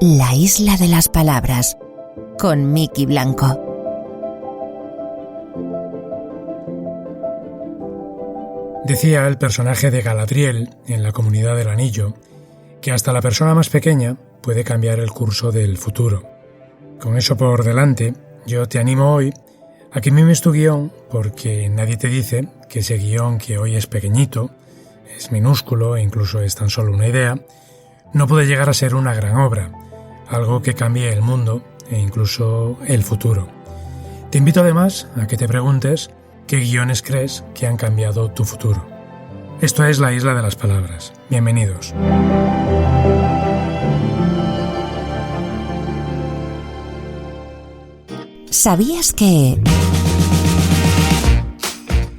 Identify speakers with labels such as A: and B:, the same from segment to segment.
A: La isla de las palabras, con Miki Blanco.
B: Decía el personaje de Galadriel en La Comunidad del Anillo que hasta la persona más pequeña puede cambiar el curso del futuro. Con eso por delante, yo te animo hoy a que mimes tu guión, porque nadie te dice que ese guión, que hoy es pequeñito, es minúsculo e incluso es tan solo una idea, no puede llegar a ser una gran obra, algo que cambie el mundo e incluso el futuro. Te invito además a que te preguntes qué guiones crees que han cambiado tu futuro. Esto es La Isla de las Palabras. Bienvenidos.
A: ¿Sabías que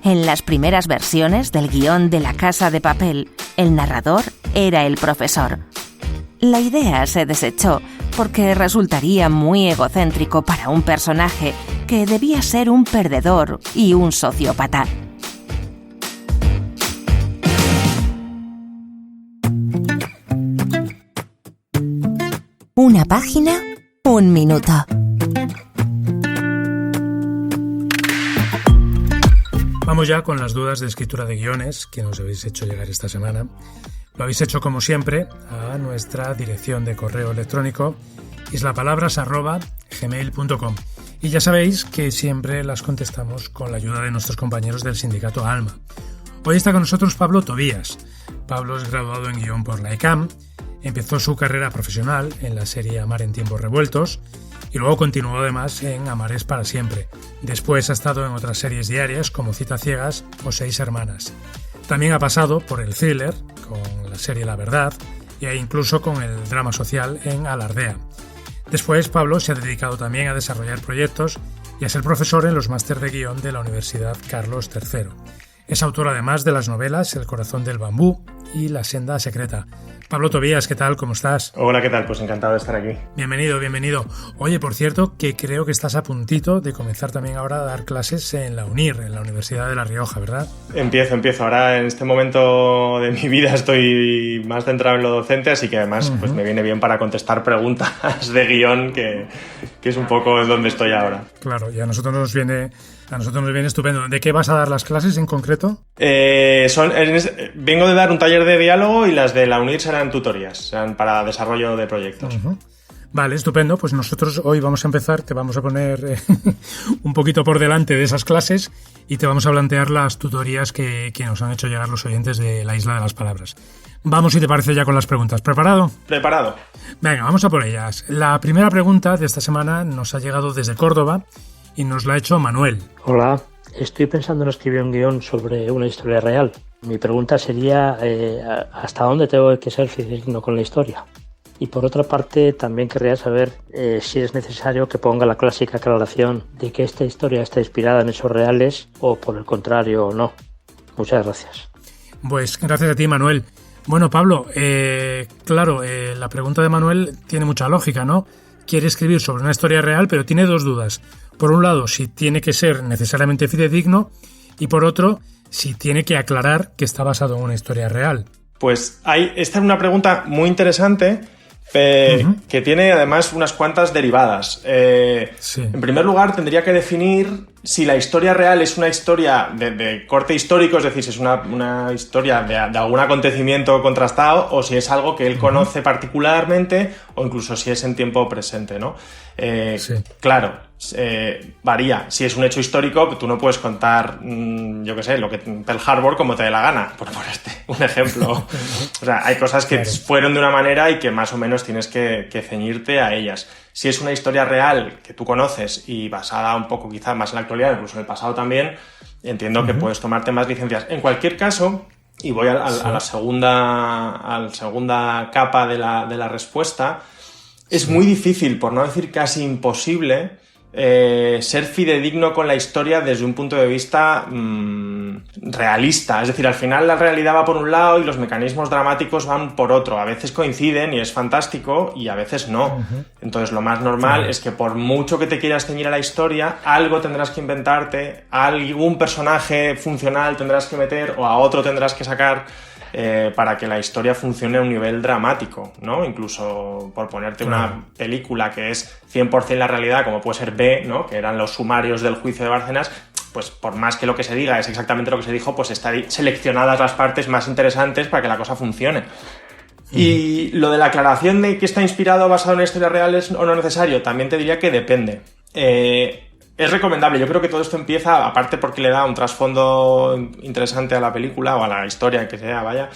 A: en las primeras versiones del guión de La Casa de Papel, el narrador era el profesor? La idea se desechó porque resultaría muy egocéntrico para un personaje que debía ser un perdedor y un sociópata. Una página, un minuto.
B: Vamos ya con las dudas de escritura de guiones que nos habéis hecho llegar esta semana. Lo habéis hecho como siempre a nuestra dirección de correo electrónico islapalabras@gmail.com. Y ya sabéis que siempre las contestamos con la ayuda de nuestros compañeros del sindicato ALMA. Hoy está con nosotros Pablo Tobías. Pablo es graduado en guión por la ECAM, empezó su carrera profesional en la serie Amar en tiempos revueltos y luego continuó además en Amar es para siempre. Después ha estado en otras series diarias como Citas ciegas o Seis hermanas. También ha pasado por el thriller con la serie La verdad e incluso con el drama social en Alardea. Después Pablo se ha dedicado también a desarrollar proyectos y a ser profesor en los máster de guión de la Universidad Carlos III. Es autor además de las novelas El corazón del bambú y La senda secreta. Pablo Tobías, ¿qué tal? ¿Cómo estás?
C: Hola, ¿qué tal? Pues encantado de estar aquí.
B: Bienvenido, bienvenido. Oye, por cierto, que creo que estás a puntito de comenzar también ahora a dar clases en la UNIR, en la Universidad de La Rioja, ¿verdad?
C: Empiezo. Ahora en este momento de mi vida estoy más centrado en lo docente, así que además pues me viene bien para contestar preguntas de guión, que es un poco en donde estoy ahora.
B: Claro, y a nosotros nos viene estupendo. ¿De qué vas a dar las clases en concreto?
C: Vengo de dar un taller de diálogo y las de la UNIR serán tutorías, serán para desarrollo de proyectos.
B: Uh-huh. Vale, estupendo. Pues nosotros hoy vamos a empezar, te vamos a poner un poquito por delante de esas clases y te vamos a plantear las tutorías que nos han hecho llegar los oyentes de La Isla de las Palabras. Vamos, si te parece, ya con las preguntas. ¿Preparado?
C: Preparado.
B: Venga, vamos a por ellas. La primera pregunta de esta semana nos ha llegado desde Córdoba y nos la ha hecho Manuel.
D: Hola, estoy pensando en escribir un guión sobre una historia real. Mi pregunta sería ¿hasta dónde tengo que ser fidedigno con la historia? Y por otra parte, también querría saber si es necesario que ponga la clásica aclaración de que esta historia está inspirada en hechos reales o por el contrario no. Muchas gracias.
B: Pues gracias a ti, Manuel. Bueno, Pablo, la pregunta de Manuel tiene mucha lógica, ¿no? Quiere escribir sobre una historia real, pero tiene dos dudas. Por un lado, si tiene que ser necesariamente fidedigno y por otro, si tiene que aclarar que está basado en una historia real.
C: Pues esta es una pregunta muy interesante que tiene además unas cuantas derivadas.
B: Sí.
C: En primer lugar, tendría que definir si la historia real es una historia de corte histórico, es decir, si es una historia de algún acontecimiento contrastado o si es algo que él conoce particularmente o incluso si es en tiempo presente, ¿no?
B: Sí.
C: Claro, varía. Si es un hecho histórico, tú no puedes contar, yo qué sé, lo que Pearl Harbor como te dé la gana, por ponerte un ejemplo. O sea, hay cosas que fueron de una manera y que más o menos tienes que ceñirte a ellas. Si es una historia real que tú conoces y basada un poco quizás más en la actualidad, incluso en el pasado también, entiendo que puedes tomarte más licencias. En cualquier caso, y voy a la segunda capa de la respuesta, es muy difícil, por no decir casi imposible, ser fidedigno con la historia desde un punto de vista realista. Es decir, al final la realidad va por un lado y los mecanismos dramáticos van por otro. A veces coinciden y es fantástico y a veces no. Entonces lo más normal es que por mucho que te quieras ceñir a la historia, algo tendrás que inventarte, algún personaje funcional tendrás que meter o a otro tendrás que sacar para que la historia funcione a un nivel dramático, ¿no? Incluso por ponerte una película que es 100% la realidad, como puede ser B, ¿no? Que eran los sumarios del juicio de Bárcenas, pues por más que lo que se diga es exactamente lo que se dijo, pues están seleccionadas las partes más interesantes para que la cosa funcione. Y lo de la aclaración de que está inspirado o basado en historias reales o no necesario, también te diría que depende. Es recomendable, yo creo que todo esto empieza, aparte porque le da un trasfondo interesante a la película o a la historia que sea, vaya,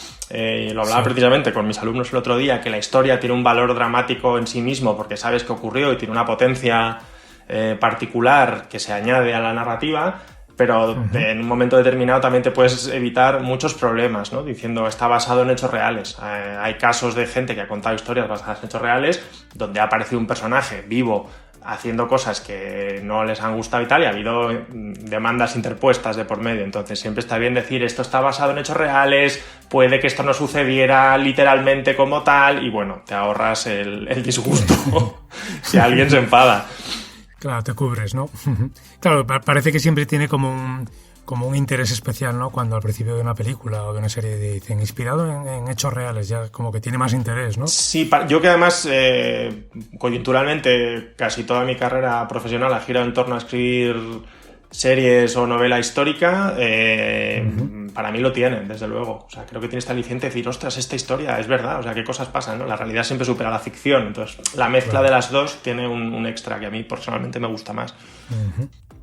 C: lo hablaba precisamente con mis alumnos el otro día, que la historia tiene un valor dramático en sí mismo porque sabes qué ocurrió y tiene una potencia particular que se añade a la narrativa, pero en un momento determinado también te puedes evitar muchos problemas, ¿no? Diciendo, está basado en hechos reales. Hay casos de gente que ha contado historias basadas en hechos reales donde ha aparecido un personaje vivo haciendo cosas que no les han gustado y tal, y ha habido demandas interpuestas de por medio. Entonces siempre está bien decir, esto está basado en hechos reales, puede que esto no sucediera literalmente como tal, y bueno, te ahorras el disgusto si alguien se enfada.
B: Claro, te cubres, ¿no? Claro, parece que siempre tiene como un interés especial, ¿no? Cuando al principio de una película o de una serie dicen inspirado en hechos reales, ya como que tiene más interés, ¿no?
C: Sí, yo que además coyunturalmente casi toda mi carrera profesional ha girado en torno a escribir series o novela histórica, para mí lo tienen, desde luego. O sea, creo que tiene esta aliciente de decir, ostras, esta historia es verdad, o sea, qué cosas pasan, ¿no? La realidad siempre supera la ficción, entonces la mezcla de las dos tiene un extra que a mí personalmente me gusta más.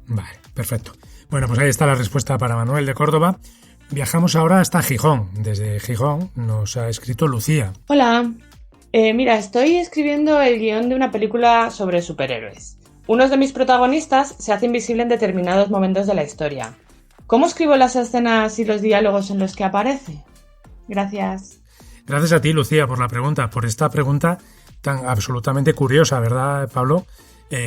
B: Vale, perfecto. Bueno, pues ahí está la respuesta para Manuel de Córdoba. Viajamos ahora hasta Gijón. Desde Gijón nos ha escrito Lucía.
E: Hola. Mira, estoy escribiendo el guión de una película sobre superhéroes. Uno de mis protagonistas se hace invisible en determinados momentos de la historia. ¿Cómo escribo las escenas y los diálogos en los que aparece? Gracias.
B: Gracias a ti, Lucía, por la pregunta, por esta pregunta tan absolutamente curiosa, ¿verdad, Pablo?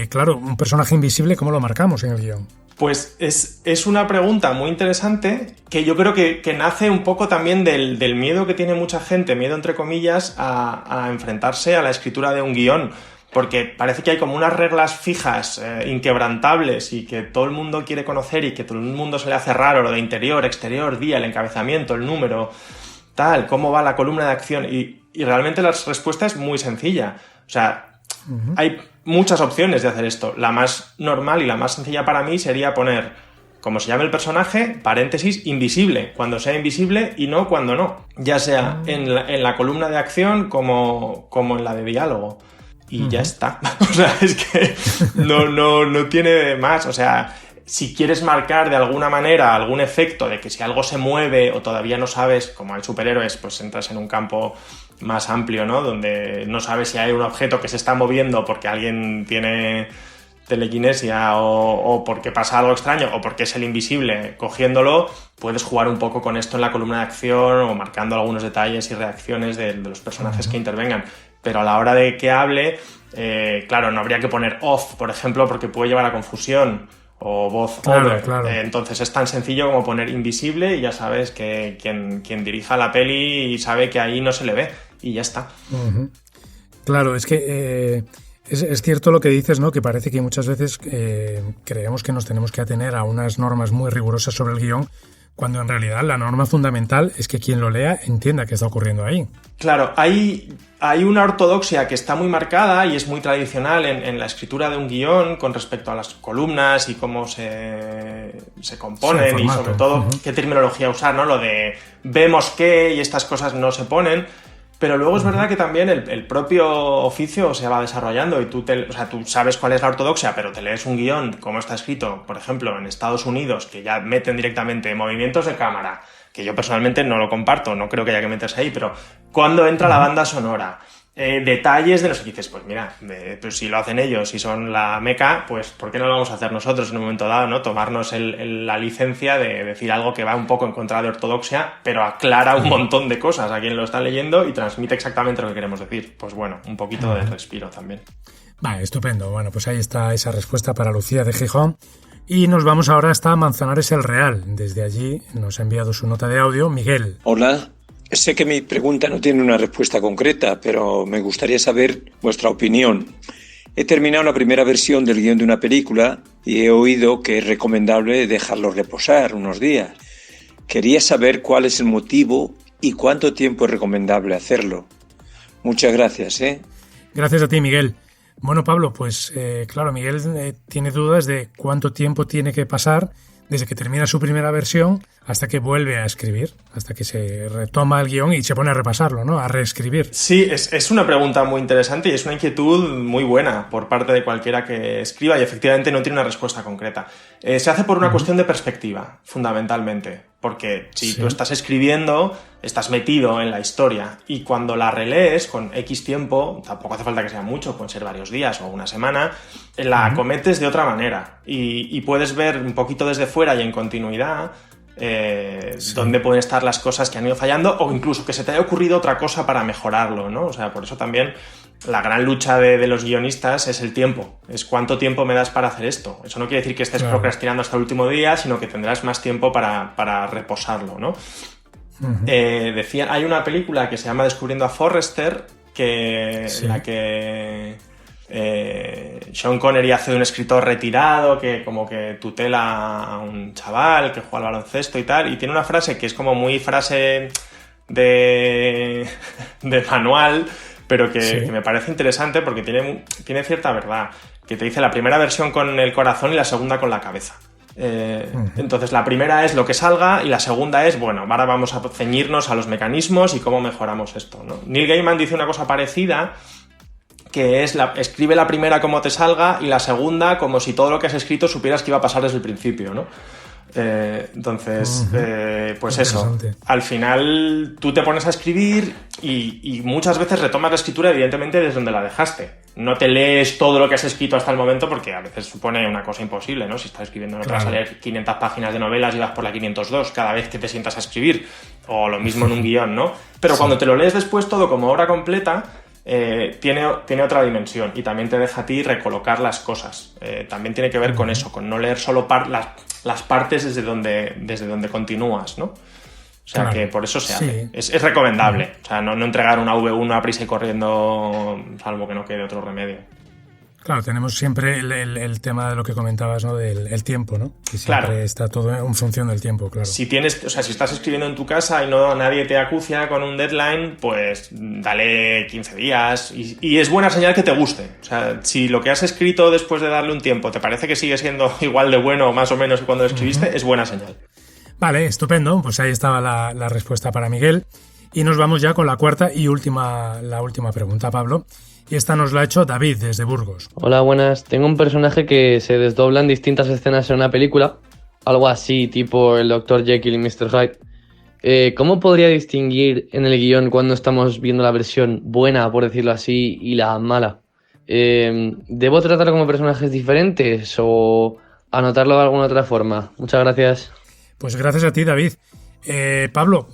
B: Claro, un personaje invisible, ¿cómo lo marcamos en el guión?
C: Pues es una pregunta muy interesante que yo creo que nace un poco también del miedo que tiene mucha gente, miedo entre comillas, a enfrentarse a la escritura de un guión, porque parece que hay como unas reglas fijas, inquebrantables, y que todo el mundo quiere conocer y que todo el mundo se le hace raro, lo de interior, exterior, día, el encabezamiento, el número, tal, cómo va la columna de acción, y realmente la respuesta es muy sencilla. O sea, hay muchas opciones de hacer esto. La más normal y la más sencilla para mí sería poner, como se llame el personaje, paréntesis, invisible, cuando sea invisible y no cuando no. Ya sea en la columna de acción como en la de diálogo. Y ya está. O sea, es que no tiene más. O sea, si quieres marcar de alguna manera algún efecto de que si algo se mueve o todavía no sabes, como hay superhéroes, pues entras en un campo más amplio, ¿no? Donde no sabes si hay un objeto que se está moviendo porque alguien tiene telequinesia o porque pasa algo extraño o porque es el invisible cogiéndolo, puedes jugar un poco con esto en la columna de acción o marcando algunos detalles y reacciones de los personajes que intervengan. Pero a la hora de que hable, claro, no habría que poner off, por ejemplo, porque puede llevar a confusión, o voz over. Claro. Entonces es tan sencillo como poner invisible y ya sabes que quien dirija la peli sabe que ahí no se le ve y ya está.
B: Claro, es que es cierto lo que dices, ¿no? Que parece que muchas veces creemos que nos tenemos que atener a unas normas muy rigurosas sobre el guión, cuando en realidad la norma fundamental es que quien lo lea entienda qué está ocurriendo ahí.
C: Claro, hay una ortodoxia que está muy marcada y es muy tradicional en la escritura de un guión con respecto a las columnas y cómo se componen y sobre todo qué terminología usar, ¿no? Lo de vemos qué y estas cosas no se ponen. Pero luego es verdad que también el propio oficio se va desarrollando y tú sabes cuál es la ortodoxia, pero te lees un guión como está escrito, por ejemplo, en Estados Unidos, que ya meten directamente movimientos de cámara, que yo personalmente no lo comparto, no creo que haya que meterse ahí, pero cuando entra la banda sonora, detalles de los que dices, pues mira, pues si lo hacen ellos, si son la meca, pues ¿por qué no lo vamos a hacer nosotros en un momento dado, ¿no? Tomarnos la licencia de decir algo que va un poco en contra de ortodoxia, pero aclara un montón de cosas a quien lo está leyendo y transmite exactamente lo que queremos decir. Pues bueno, un poquito de respiro también.
B: Vale, estupendo. Bueno, pues ahí está esa respuesta para Lucía de Gijón. Y nos vamos ahora hasta Manzanares el Real. Desde allí nos ha enviado su nota de audio Miguel.
F: Hola. Sé que mi pregunta no tiene una respuesta concreta, pero me gustaría saber vuestra opinión. He terminado la primera versión del guión de una película y he oído que es recomendable dejarlo reposar unos días. Quería saber cuál es el motivo ¿Y cuánto tiempo es recomendable hacerlo? Muchas gracias, ¿eh?
B: Gracias a ti, Miguel. Bueno, Pablo, pues claro, Miguel tiene dudas de cuánto tiempo tiene que pasar desde que termina su primera versión hasta que vuelve a escribir, hasta que se retoma el guión y se pone a repasarlo, ¿no? A reescribir.
C: Sí, es una pregunta muy interesante y es una inquietud muy buena por parte de cualquiera que escriba y efectivamente no tiene una respuesta concreta. Se hace por una cuestión de perspectiva, fundamentalmente, porque si tú estás escribiendo, estás metido en la historia y cuando la relees con X tiempo, tampoco hace falta que sea mucho, pueden ser varios días o una semana, la cometes de otra manera y puedes ver un poquito desde fuera y en continuidad dónde pueden estar las cosas que han ido fallando o incluso que se te haya ocurrido otra cosa para mejorarlo, ¿no? O sea, por eso también la gran lucha de los guionistas es el tiempo, es cuánto tiempo me das para hacer esto. Eso no quiere decir que estés procrastinando hasta el último día, sino que tendrás más tiempo para reposarlo, ¿no? Decían, hay una película que se llama Descubriendo a Forrester, en la que Sean Connery hace de un escritor retirado que como que tutela a un chaval que juega al baloncesto y tal, y tiene una frase que es como muy frase de manual, pero que me parece interesante porque tiene cierta verdad, que te dice la primera versión con el corazón y la segunda con la cabeza. Entonces la primera es lo que salga y la segunda es, bueno, ahora vamos a ceñirnos a los mecanismos y cómo mejoramos esto, ¿no? Neil Gaiman dice una cosa parecida, que es escribe la primera como te salga y la segunda como si todo lo que has escrito supieras que iba a pasar desde el principio, ¿no? Entonces, pues eso, al final tú te pones a escribir y muchas veces retomas la escritura evidentemente desde donde la dejaste. No te lees todo lo que has escrito hasta el momento porque a veces supone una cosa imposible, ¿no? Si estás escribiendo no te vas a leer 500 páginas de novelas y vas por la 502 cada vez que te sientas a escribir, o lo mismo en un guión, ¿no? Pero cuando te lo lees después todo como obra completa, tiene otra dimensión y también te deja a ti recolocar las cosas. También tiene que ver con eso, con no leer solo las partes desde donde continúas, ¿no? O sea, que por eso se hace. Es recomendable. O sea, no entregar una V1 a prisa y corriendo, salvo que no quede otro remedio.
B: Claro, tenemos siempre el tema de lo que comentabas, ¿no? Del tiempo, ¿no? Que siempre está todo en función del tiempo, claro. Si
C: estás escribiendo en tu casa y nadie te acucia con un deadline, pues dale 15 días y es buena señal que te guste. O sea, si lo que has escrito después de darle un tiempo te parece que sigue siendo igual de bueno, más o menos, que cuando lo escribiste, es buena señal. Vale, estupendo. Pues ahí estaba la respuesta para Miguel. Y nos vamos ya con la cuarta y última pregunta, Pablo. Y esta nos la ha hecho David, desde Burgos.
G: Hola, buenas. Tengo un personaje que se desdobla en distintas escenas en una película, algo así, tipo el Dr. Jekyll y Mr. Hyde. ¿Cómo podría distinguir en el guión cuando estamos viendo la versión buena, por decirlo así, y la mala? ¿Debo tratarlo como personajes diferentes o anotarlo de alguna otra forma? Muchas gracias.
B: Pues gracias a ti, David. Pablo,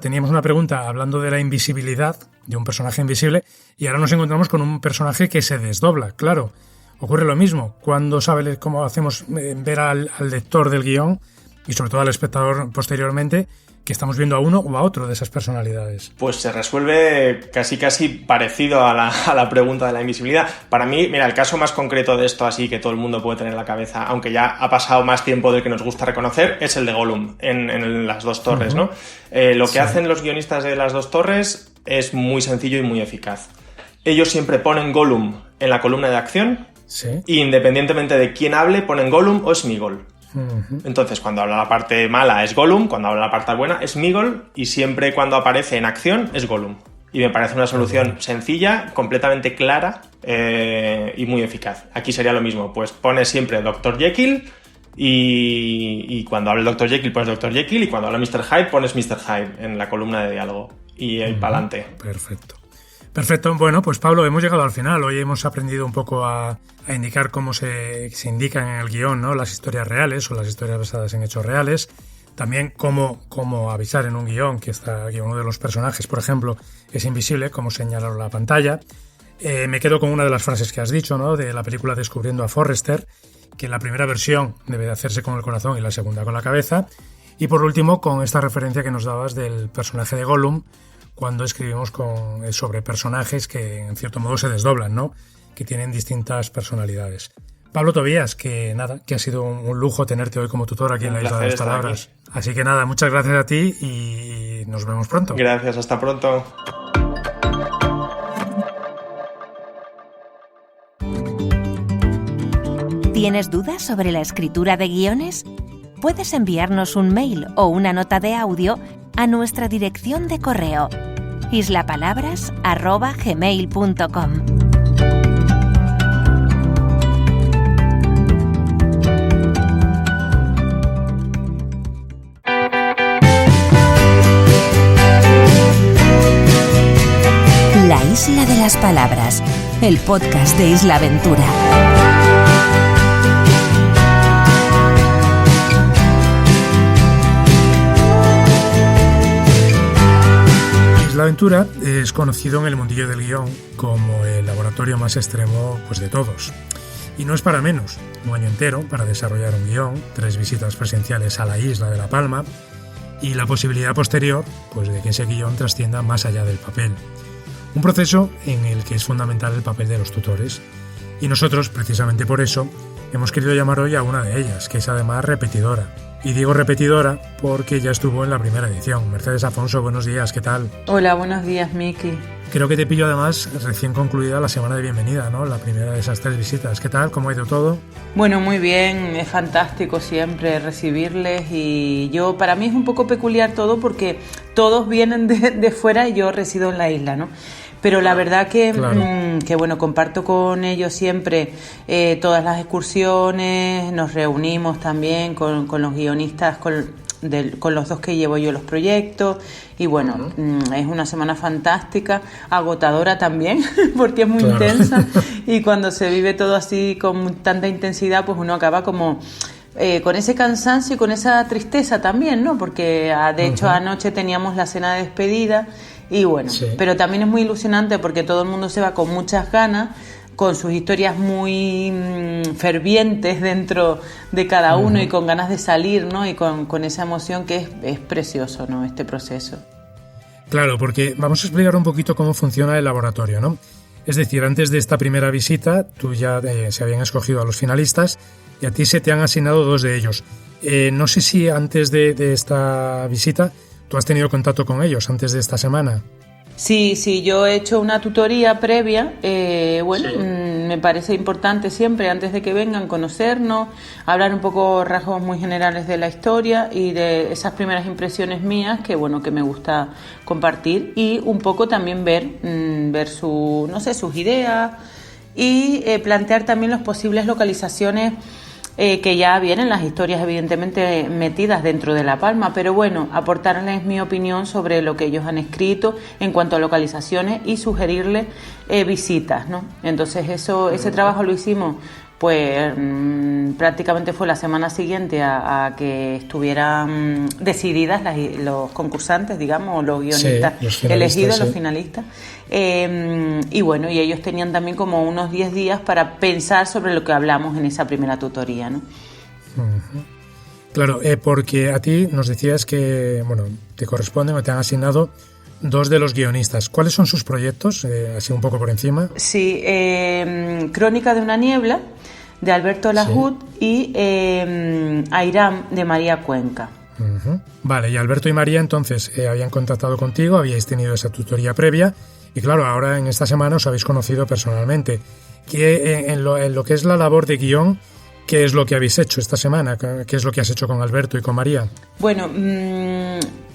B: teníamos una pregunta hablando de la invisibilidad de un personaje invisible y ahora nos encontramos con un personaje que se desdobla, claro. Ocurre lo mismo. ¿Cuándo sabe cómo hacemos ver al lector del guión y sobre todo al espectador posteriormente que estamos viendo a uno o a otro de esas personalidades? Pues se resuelve casi parecido a la pregunta de la invisibilidad. Para mí, mira, el caso más concreto de esto así que todo el mundo puede tener en la cabeza, aunque ya ha pasado más tiempo del que nos gusta reconocer, es el de Gollum en Las Dos Torres, ¿no? Lo que hacen los guionistas de Las Dos Torres es muy sencillo y muy eficaz. Ellos siempre ponen Gollum en la columna de acción y independientemente de quién hable, ponen Gollum o Sméagol. Entonces, cuando habla la parte mala es Gollum, cuando habla la parte buena es Sméagol y siempre cuando aparece en acción es Gollum. Y me parece una solución sencilla, completamente clara y muy eficaz. Aquí sería lo mismo, pues pones siempre Dr. Jekyll y cuando habla el Dr. Jekyll pones Dr. Jekyll y cuando habla Mr. Hyde pones Mr. Hyde en la columna de diálogo y para adelante. Perfecto. Bueno, pues Pablo, hemos llegado al final. Hoy hemos aprendido un poco a indicar cómo se indican en el guión, ¿no? Las historias reales o las historias basadas en hechos reales. También cómo avisar en un guión que uno de los personajes, por ejemplo, es invisible, cómo señalarlo en la pantalla. Me quedo con una de las frases que has dicho, ¿no? De la película Descubriendo a Forrester, que la primera versión debe de hacerse con el corazón y la segunda con la cabeza. Y por último, con esta referencia que nos dabas del personaje de Gollum, cuando escribimos sobre personajes que en cierto modo se desdoblan, ¿no? Que tienen distintas personalidades. Pablo Tobías, que ha sido un lujo tenerte hoy como tutor aquí en la Isla de las Palabras. Así que nada, muchas gracias a ti y nos vemos pronto.
C: Gracias, hasta pronto.
A: ¿Tienes dudas sobre la escritura de guiones? Puedes enviarnos un mail o una nota de audio a nuestra dirección de correo islapalabras@gmail.com. La Isla de las Palabras, el podcast de Isla Aventura.
B: Isla Aventura es conocido en el mundillo del guión como el laboratorio más extremo de todos. Y no es para menos. Un año entero para desarrollar un guión, 3 visitas presenciales a la isla de La Palma y la posibilidad posterior de que ese guión trascienda más allá del papel. Un proceso en el que es fundamental el papel de los tutores. Y nosotros, precisamente por eso, hemos querido llamar hoy a una de ellas, que es además repetidora. Y digo repetidora porque ya estuvo en la primera edición. Mercedes Afonso, buenos días, ¿qué tal?
H: Hola, buenos días, Miki.
B: Creo que te pillo además recién concluida la semana de bienvenida, ¿no? La primera de esas 3 visitas. ¿Qué tal? ¿Cómo ha ido todo?
H: Bueno, muy bien, es fantástico siempre recibirles y para mí es un poco peculiar todo porque todos vienen de fuera y yo resido en la isla, ¿no? Pero la verdad que bueno, comparto con ellos siempre todas las excursiones, nos reunimos también con los guionistas, con los 2 que llevo yo los proyectos y bueno, es una semana fantástica, agotadora también porque es muy intensa y cuando se vive todo así con tanta intensidad pues uno acaba como con ese cansancio y con esa tristeza también, ¿no? Porque de hecho anoche teníamos la cena de despedida y bueno, pero también es muy ilusionante porque todo el mundo se va con muchas ganas, con sus historias muy fervientes dentro de cada uno y con ganas de salir, ¿no? Y con esa emoción que es precioso, ¿no? Este proceso.
B: Claro, porque vamos a explicar un poquito cómo funciona el laboratorio, ¿no? Es decir, antes de esta primera visita, tú ya se habían escogido a los finalistas y a ti se te han asignado 2 de ellos. No sé si antes de esta visita tú has tenido contacto con ellos, antes de esta semana.
H: Sí, yo he hecho una tutoría previa, me parece importante siempre, antes de que vengan, conocernos, hablar un poco rasgos muy generales de la historia y de esas primeras impresiones mías que me gusta compartir y un poco también ver sus ideas y plantear también las posibles localizaciones que ya vienen las historias evidentemente metidas dentro de La Palma, pero bueno, aportarles mi opinión sobre lo que ellos han escrito en cuanto a localizaciones y sugerirles visitas, ¿no? Entonces ese trabajo lo hicimos prácticamente fue la semana siguiente a que estuvieran decididas los concursantes, digamos, o los guionistas elegidos, los finalistas. Y bueno, y ellos tenían también como unos 10 días para pensar sobre lo que hablamos en esa primera tutoría, ¿no?
B: Claro, porque a ti nos decías que, te corresponden o te han asignado 2 de los guionistas. ¿Cuáles son sus proyectos? Así un poco por encima.
H: Sí, Crónica de una niebla, de Alberto Lahoud, y Airam, de María Cuenca.
B: Vale, y Alberto y María entonces habían contactado contigo, habíais tenido esa tutoría previa y claro, ahora en esta semana os habéis conocido personalmente. En lo que es la labor de guión, ¿qué es lo que habéis hecho esta semana? ¿Qué es lo que has hecho con Alberto y con María?
H: Bueno,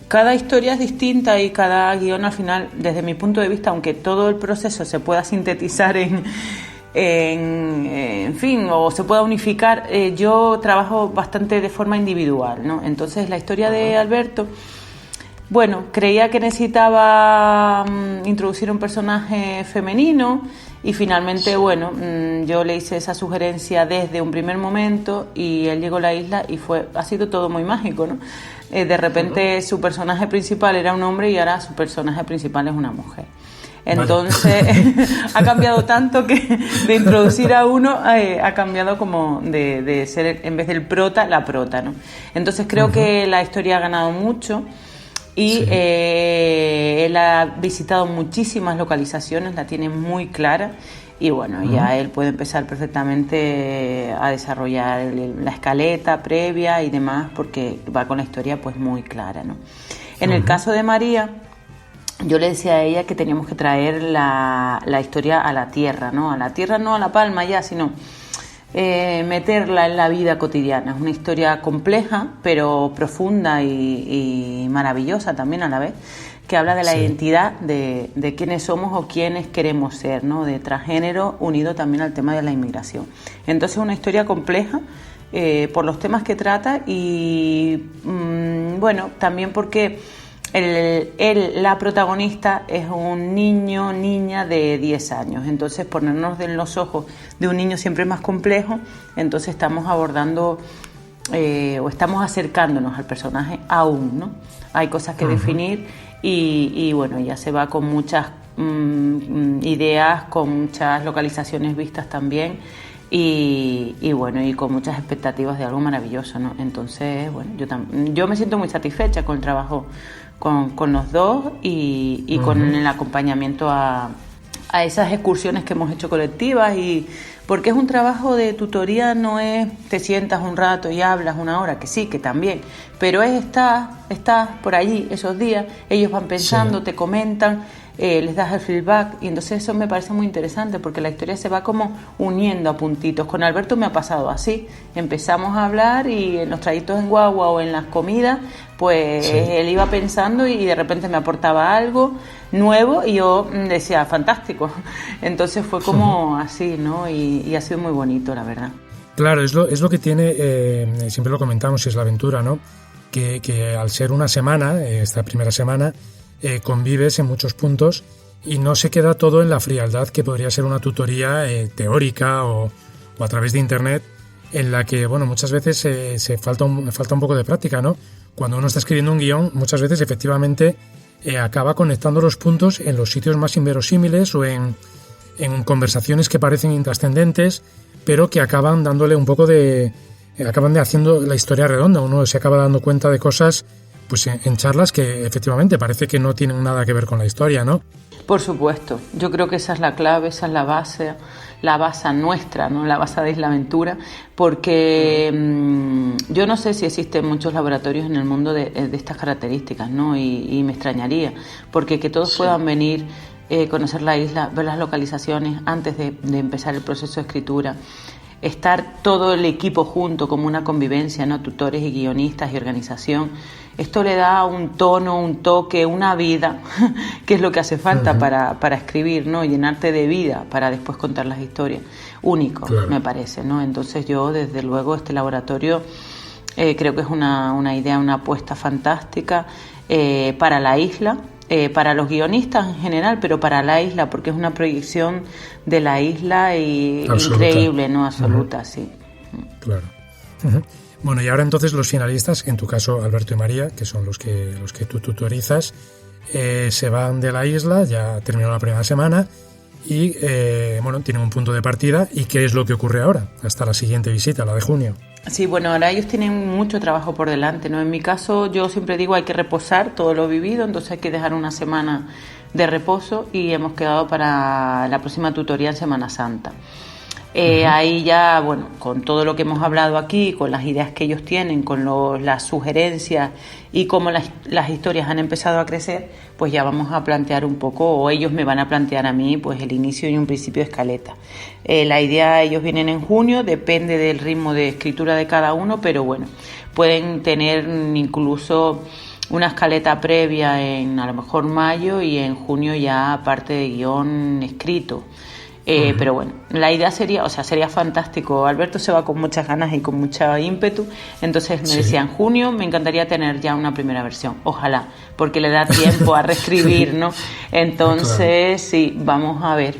H: cada historia es distinta y cada guión al final, desde mi punto de vista, aunque todo el proceso se pueda sintetizar en fin, o se pueda unificar, yo trabajo bastante de forma individual, ¿no? Entonces la historia de Alberto, creía que necesitaba introducir un personaje femenino y finalmente, yo le hice esa sugerencia desde un primer momento y él llegó a la isla y ha sido todo muy mágico, ¿no? De repente su personaje principal era un hombre y ahora su personaje principal es una mujer. Entonces ha cambiado tanto que de introducir a uno ha cambiado como de ser en vez del prota, la prota, ¿no? Entonces creo que la historia ha ganado mucho y él ha visitado muchísimas localizaciones, la tiene muy clara y bueno, ya él puede empezar perfectamente a desarrollar la escaleta previa y demás, porque va con la historia pues muy clara, ¿no? En el caso de María, yo le decía a ella que teníamos que traer la historia a la tierra, ¿no? A la tierra, no a La Palma ya, sino meterla en la vida cotidiana. Es una historia compleja, pero profunda y maravillosa también a la vez, que habla de la identidad de quiénes somos o quiénes queremos ser, ¿no? De transgénero, unido también al tema de la inmigración. Entonces, una historia compleja por los temas que trata y, bueno, también porque la protagonista es un niña de 10 años. Entonces, ponernos en los ojos de un niño siempre es más complejo. Entonces, estamos abordando o estamos acercándonos al personaje aún, ¿no? Hay cosas que definir y bueno, ya se va con muchas ideas, con muchas localizaciones vistas también y bueno, y con muchas expectativas de algo maravilloso, ¿no? Entonces, bueno, yo me siento muy satisfecha con el trabajo con los dos y con el acompañamiento a esas excursiones que hemos hecho colectivas, y porque es un trabajo de tutoría, no es te sientas un rato y hablas una hora, que sí, que también, pero es estás por allí esos días, ellos van pensando, te comentan, les das el feedback, y entonces eso me parece muy interesante porque la historia se va como uniendo a puntitos. Con Alberto me ha pasado así, empezamos a hablar y en los trayectos en guagua o en las comidas, pues él iba pensando y de repente me aportaba algo nuevo y yo decía, fantástico. Entonces fue como así, ¿no? Y ha sido muy bonito, la verdad.
B: Claro, es lo que tiene, siempre lo comentamos, y es la aventura, ¿no? Que al ser una semana, esta primera semana, convives en muchos puntos y no se queda todo en la frialdad que podría ser una tutoría teórica o a través de internet, en la que, bueno, muchas veces falta un poco de práctica, ¿no? Cuando uno está escribiendo un guión, muchas veces efectivamente acaba conectando los puntos en los sitios más inverosímiles o en conversaciones que parecen intrascendentes, pero que acaban dándole un poco acaban haciendo la historia redonda. Uno se acaba dando cuenta de cosas pues en charlas que efectivamente parece que no tienen nada que ver con la historia, ¿no?
H: Por supuesto, yo creo que esa es la clave, esa es la base nuestra, ¿no? La base de Isla Aventura, porque yo no sé si existen muchos laboratorios en el mundo de estas características, ¿no? Y me extrañaría, porque que todos puedan venir, conocer la isla, ver las localizaciones antes de empezar el proceso de escritura, estar todo el equipo junto como una convivencia, ¿no? Tutores y guionistas y organización. Esto le da un tono, un toque, una vida, que es lo que hace falta para escribir, ¿no? Llenarte de vida para después contar las historias. Único, claro, me parece, ¿no? Entonces yo, desde luego, este laboratorio creo que es una idea, una apuesta fantástica para la isla, para los guionistas en general, pero para la isla, porque es una proyección de la isla increíble, ¿no? Absoluta, sí.
B: Claro. Bueno, y ahora entonces los finalistas, en tu caso Alberto y María, que son los que tú tutorizas, se van de la isla, ya terminó la primera semana y bueno, tienen un punto de partida. ¿Y qué es lo que ocurre ahora, hasta la siguiente visita, la de junio?
H: Sí, bueno, ahora ellos tienen mucho trabajo por delante, ¿no? En mi caso, yo siempre digo, hay que reposar todo lo vivido, entonces hay que dejar una semana de reposo y hemos quedado para la próxima tutoría en Semana Santa. Ahí ya, bueno, con todo lo que hemos hablado aquí, con las ideas que ellos tienen, con las sugerencias y cómo las historias han empezado a crecer, pues ya vamos a plantear un poco, o ellos me van a plantear a mí, pues el inicio y un principio de escaleta. La idea, ellos vienen en junio, depende del ritmo de escritura de cada uno, pero bueno, pueden tener incluso una escaleta previa en a lo mejor mayo y en junio ya parte de guión escrito. Pero bueno, la idea sería fantástico. Alberto se va con muchas ganas y con mucho ímpetu, entonces me decía, en junio me encantaría tener ya una primera versión, ojalá, porque le da tiempo a reescribir, ¿no? Entonces, sí, vamos a ver,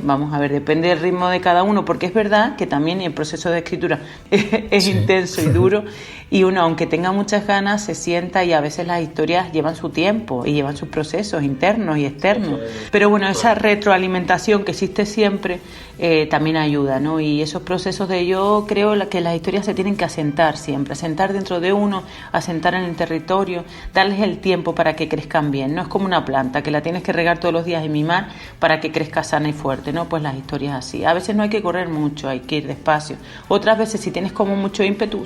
H: depende del ritmo de cada uno, porque es verdad que también el proceso de escritura es intenso y duro, y uno, aunque tenga muchas ganas, se sienta y a veces las historias llevan su tiempo y llevan sus procesos internos y externos. Pero bueno, esa retroalimentación que existe siempre también ayuda, ¿no? Y esos procesos yo creo que las historias se tienen que asentar siempre, asentar dentro de uno, asentar en el territorio, darles el tiempo para que crezcan bien. No es como una planta que la tienes que regar todos los días y mimar para que crezca sana y fuerte, ¿no? Pues las historias así. A veces no hay que correr mucho, hay que ir despacio. Otras veces, si tienes como mucho ímpetu,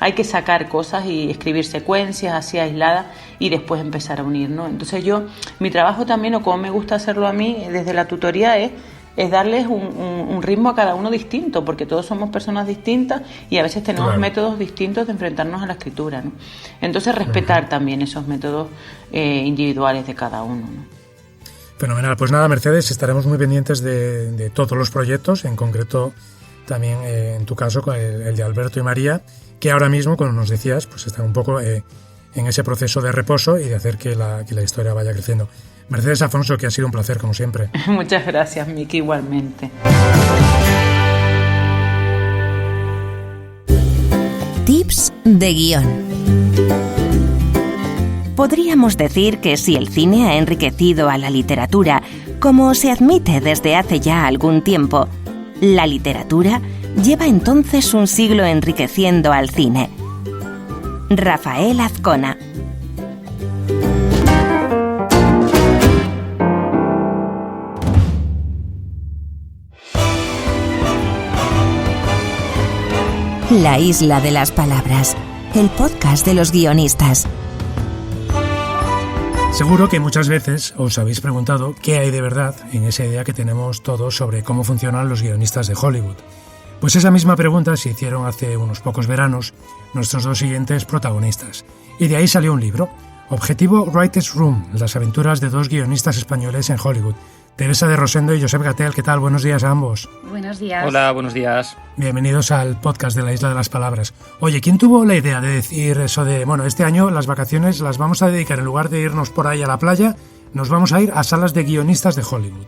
H: hay que sacar cosas y escribir secuencias así aisladas y después empezar a unir, ¿no? Entonces mi trabajo también, o como me gusta hacerlo a mí desde la tutoría, es darles un ritmo a cada uno distinto, porque todos somos personas distintas y a veces tenemos métodos distintos de enfrentarnos a la escritura, ¿no? Entonces respetar también esos métodos individuales de cada uno, ¿no?
B: Fenomenal. Pues nada, Mercedes, estaremos muy pendientes de todos los proyectos, en concreto también en tu caso el de Alberto y María, que ahora mismo, como nos decías, pues están un poco en ese proceso de reposo y de hacer que la historia vaya creciendo. Mercedes Afonso, que ha sido un placer, como siempre.
H: Muchas gracias, Miki, igualmente.
A: Tips de guión. Podríamos decir que si el cine ha enriquecido a la literatura, como se admite desde hace ya algún tiempo, la literatura lleva entonces un siglo enriqueciendo al cine. Rafael Azcona. La Isla de las Palabras, el podcast de los guionistas.
B: Seguro que muchas veces os habéis preguntado qué hay de verdad en esa idea que tenemos todos sobre cómo funcionan los guionistas de Hollywood. Pues esa misma pregunta se hicieron hace unos pocos veranos nuestros dos siguientes protagonistas. Y de ahí salió un libro, Objetivo Writer's Room, las aventuras de dos guionistas españoles en Hollywood. Teresa de Rosendo y Josep Gatell, ¿qué tal? Buenos días a ambos.
I: Buenos días.
J: Hola, buenos días.
B: Bienvenidos al podcast de la Isla de las Palabras. Oye, ¿quién tuvo la idea de decir eso de, bueno, este año las vacaciones las vamos a dedicar, en lugar de irnos por ahí a la playa, nos vamos a ir a salas de guionistas de Hollywood?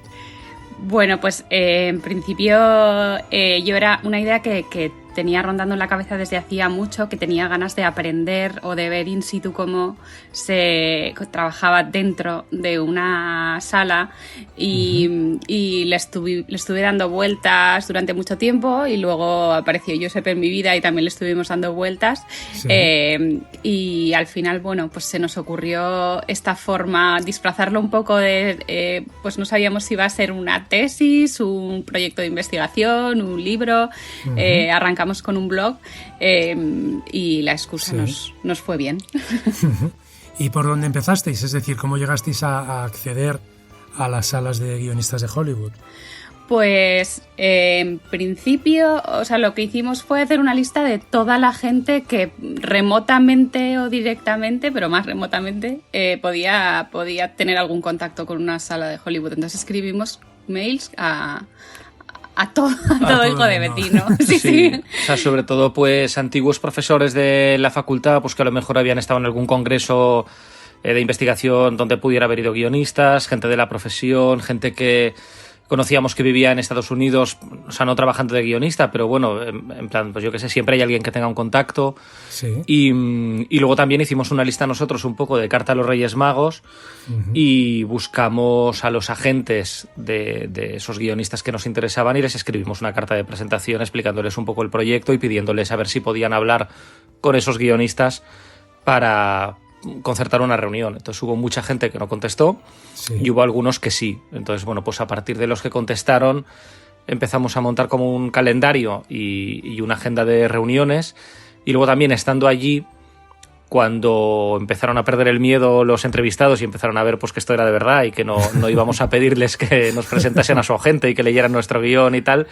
I: Bueno, pues en principio yo era una idea que tenía rondando en la cabeza desde hacía mucho, que tenía ganas de aprender o de ver in situ cómo se trabajaba dentro de una sala y le estuve dando vueltas durante mucho tiempo y luego apareció Josep en mi vida y también le estuvimos dando vueltas. Sí. Y al final, bueno, pues se nos ocurrió esta forma, disfrazarlo un poco de, pues no sabíamos si iba a ser una tesis, un proyecto de investigación, un libro, arrancamos con un blog y la excusa nos fue bien.
B: ¿Y por dónde empezasteis? Es decir, ¿cómo llegasteis a acceder a las salas de guionistas de Hollywood?
I: Pues en principio, o sea, lo que hicimos fue hacer una lista de toda la gente que remotamente o directamente, pero más remotamente, podía tener algún contacto con una sala de Hollywood. Entonces escribimos mails a todo hijo de vecino. Sí.
J: O sea, sobre todo pues antiguos profesores de la facultad, pues que a lo mejor habían estado en algún congreso de investigación donde pudiera haber ido guionistas, gente de la profesión, gente que conocíamos que vivía en Estados Unidos, o sea, no trabajando de guionista, pero bueno, en plan, pues yo qué sé, siempre hay alguien que tenga un contacto. Sí. Y luego también hicimos una lista nosotros un poco de carta a los Reyes Magos y buscamos a los agentes de esos guionistas que nos interesaban y les escribimos una carta de presentación explicándoles un poco el proyecto y pidiéndoles a ver si podían hablar con esos guionistas para concertar una reunión. Entonces hubo mucha gente que no contestó y hubo algunos que sí. Entonces, bueno, pues a partir de los que contestaron empezamos a montar como un calendario y una agenda de reuniones y luego también estando allí, cuando empezaron a perder el miedo los entrevistados y empezaron a ver pues que esto era de verdad y que no íbamos a pedirles que nos presentasen a su agente y que leyeran nuestro guión y tal,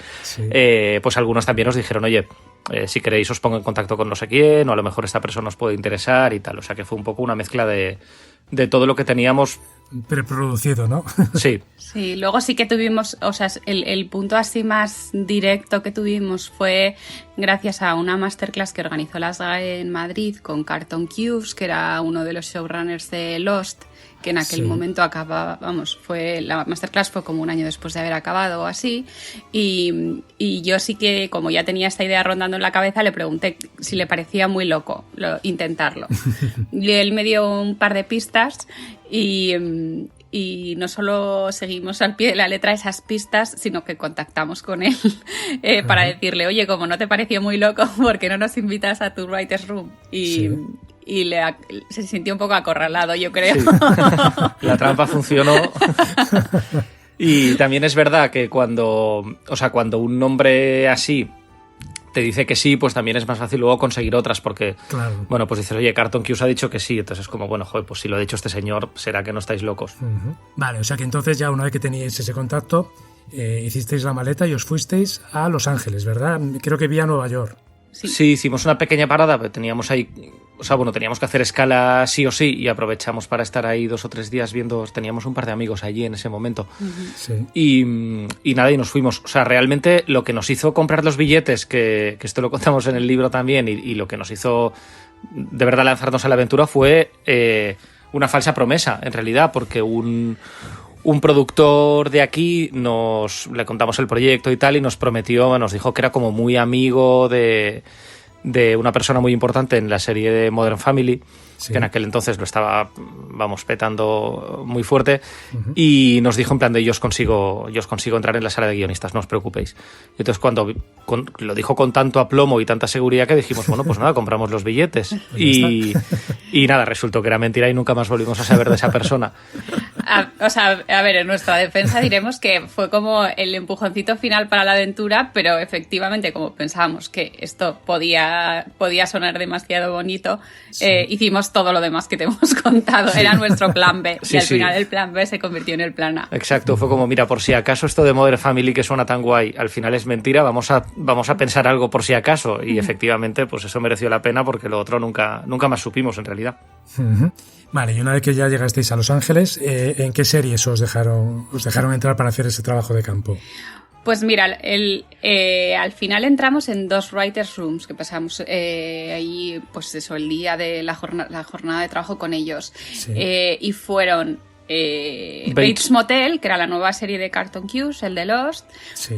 J: pues algunos también nos dijeron, oye, si queréis os pongo en contacto con no sé quién, o a lo mejor esta persona os puede interesar y tal. O sea que fue un poco una mezcla de todo lo que teníamos
B: preproducido, ¿no?
J: Sí.
I: Sí, luego sí que tuvimos, o sea, el punto así más directo que tuvimos fue gracias a una masterclass que organizó la SGAE en Madrid con Carlton Cuse, que era uno de los showrunners de Lost que en aquel momento acababa, la masterclass fue como un año después de haber acabado o así, y yo sí que, como ya tenía esta idea rondando en la cabeza, le pregunté si le parecía muy loco intentarlo. Y él me dio un par de pistas y no solo seguimos al pie de la letra esas pistas, sino que contactamos con él para decirle, oye, como no te pareció muy loco, ¿por qué no nos invitas a tu writer's room? Y se sintió un poco acorralado, yo creo. Sí.
J: La trampa funcionó. Y también es verdad que cuando un nombre así te dice que sí, pues también es más fácil luego conseguir otras, porque, bueno, pues dices, oye, Cartoon Cues ha dicho que sí, entonces es como, bueno, joder, pues si lo ha dicho este señor, será que no estáis locos.
B: Vale, o sea que entonces ya una vez que teníais ese contacto, hicisteis la maleta y os fuisteis a Los Ángeles, ¿verdad? Creo que vía Nueva York.
J: Sí, hicimos una pequeña parada, pero teníamos ahí, teníamos que hacer escala sí o sí y aprovechamos para estar ahí 2 o 3 días viendo, teníamos un par de amigos allí en ese momento. Y nada, y nos fuimos. O sea, realmente lo que nos hizo comprar los billetes, que esto lo contamos en el libro también, y lo que nos hizo de verdad lanzarnos a la aventura fue una falsa promesa, en realidad, porque un productor de aquí le contamos el proyecto y tal, y nos dijo que era como muy amigo de una persona muy importante en la serie de Modern Family, que en aquel entonces lo estaba, petando muy fuerte, y nos dijo en plan de yo os consigo entrar en la sala de guionistas, no os preocupéis. Y entonces cuando lo dijo con tanto aplomo y tanta seguridad que dijimos, bueno, pues nada, compramos los billetes. Y nada, resultó que era mentira y nunca más volvimos a saber de esa persona.
I: A ver, en nuestra defensa diremos que fue como el empujoncito final para la aventura, pero efectivamente, como pensábamos que esto podía sonar demasiado bonito, hicimos todo lo demás que te hemos contado. Era nuestro plan B. Y al final el plan B se convirtió en el plan A.
J: Exacto, fue como, mira, por si acaso esto de Modern Family que suena tan guay, al final es mentira, vamos a pensar algo por si acaso. Y efectivamente, pues eso mereció la pena, porque lo otro nunca más supimos en realidad.
B: Vale, y una vez que ya llegasteis a Los Ángeles, ¿en qué series os dejaron entrar para hacer ese trabajo de campo?
I: Pues mira, al final entramos en 2 writers' rooms, que pasamos ahí, pues eso, el día de la jornada de trabajo con ellos. Y fueron Bates Motel, que era la nueva serie de Cartoon Cues, el de Lost,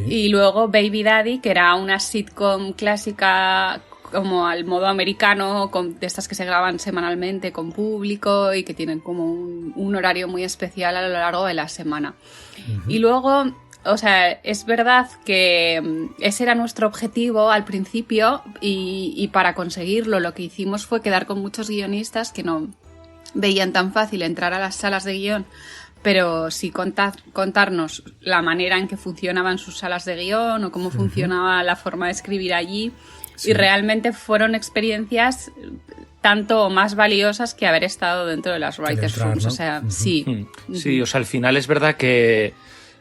I: y luego Baby Daddy, que era una sitcom clásica como al modo americano, de estas que se graban semanalmente con público y que tienen como un horario muy especial a lo largo de la semana. Y luego, o sea, es verdad que ese era nuestro objetivo al principio, y para conseguirlo lo que hicimos fue quedar con muchos guionistas que no veían tan fácil entrar a las salas de guión, pero sí contarnos la manera en que funcionaban sus salas de guión o cómo funcionaba la forma de escribir allí. Y realmente fueron experiencias tanto o más valiosas que haber estado dentro de las writers' rooms, ¿no? O sea, sí.
J: Sí, o sea, al final es verdad que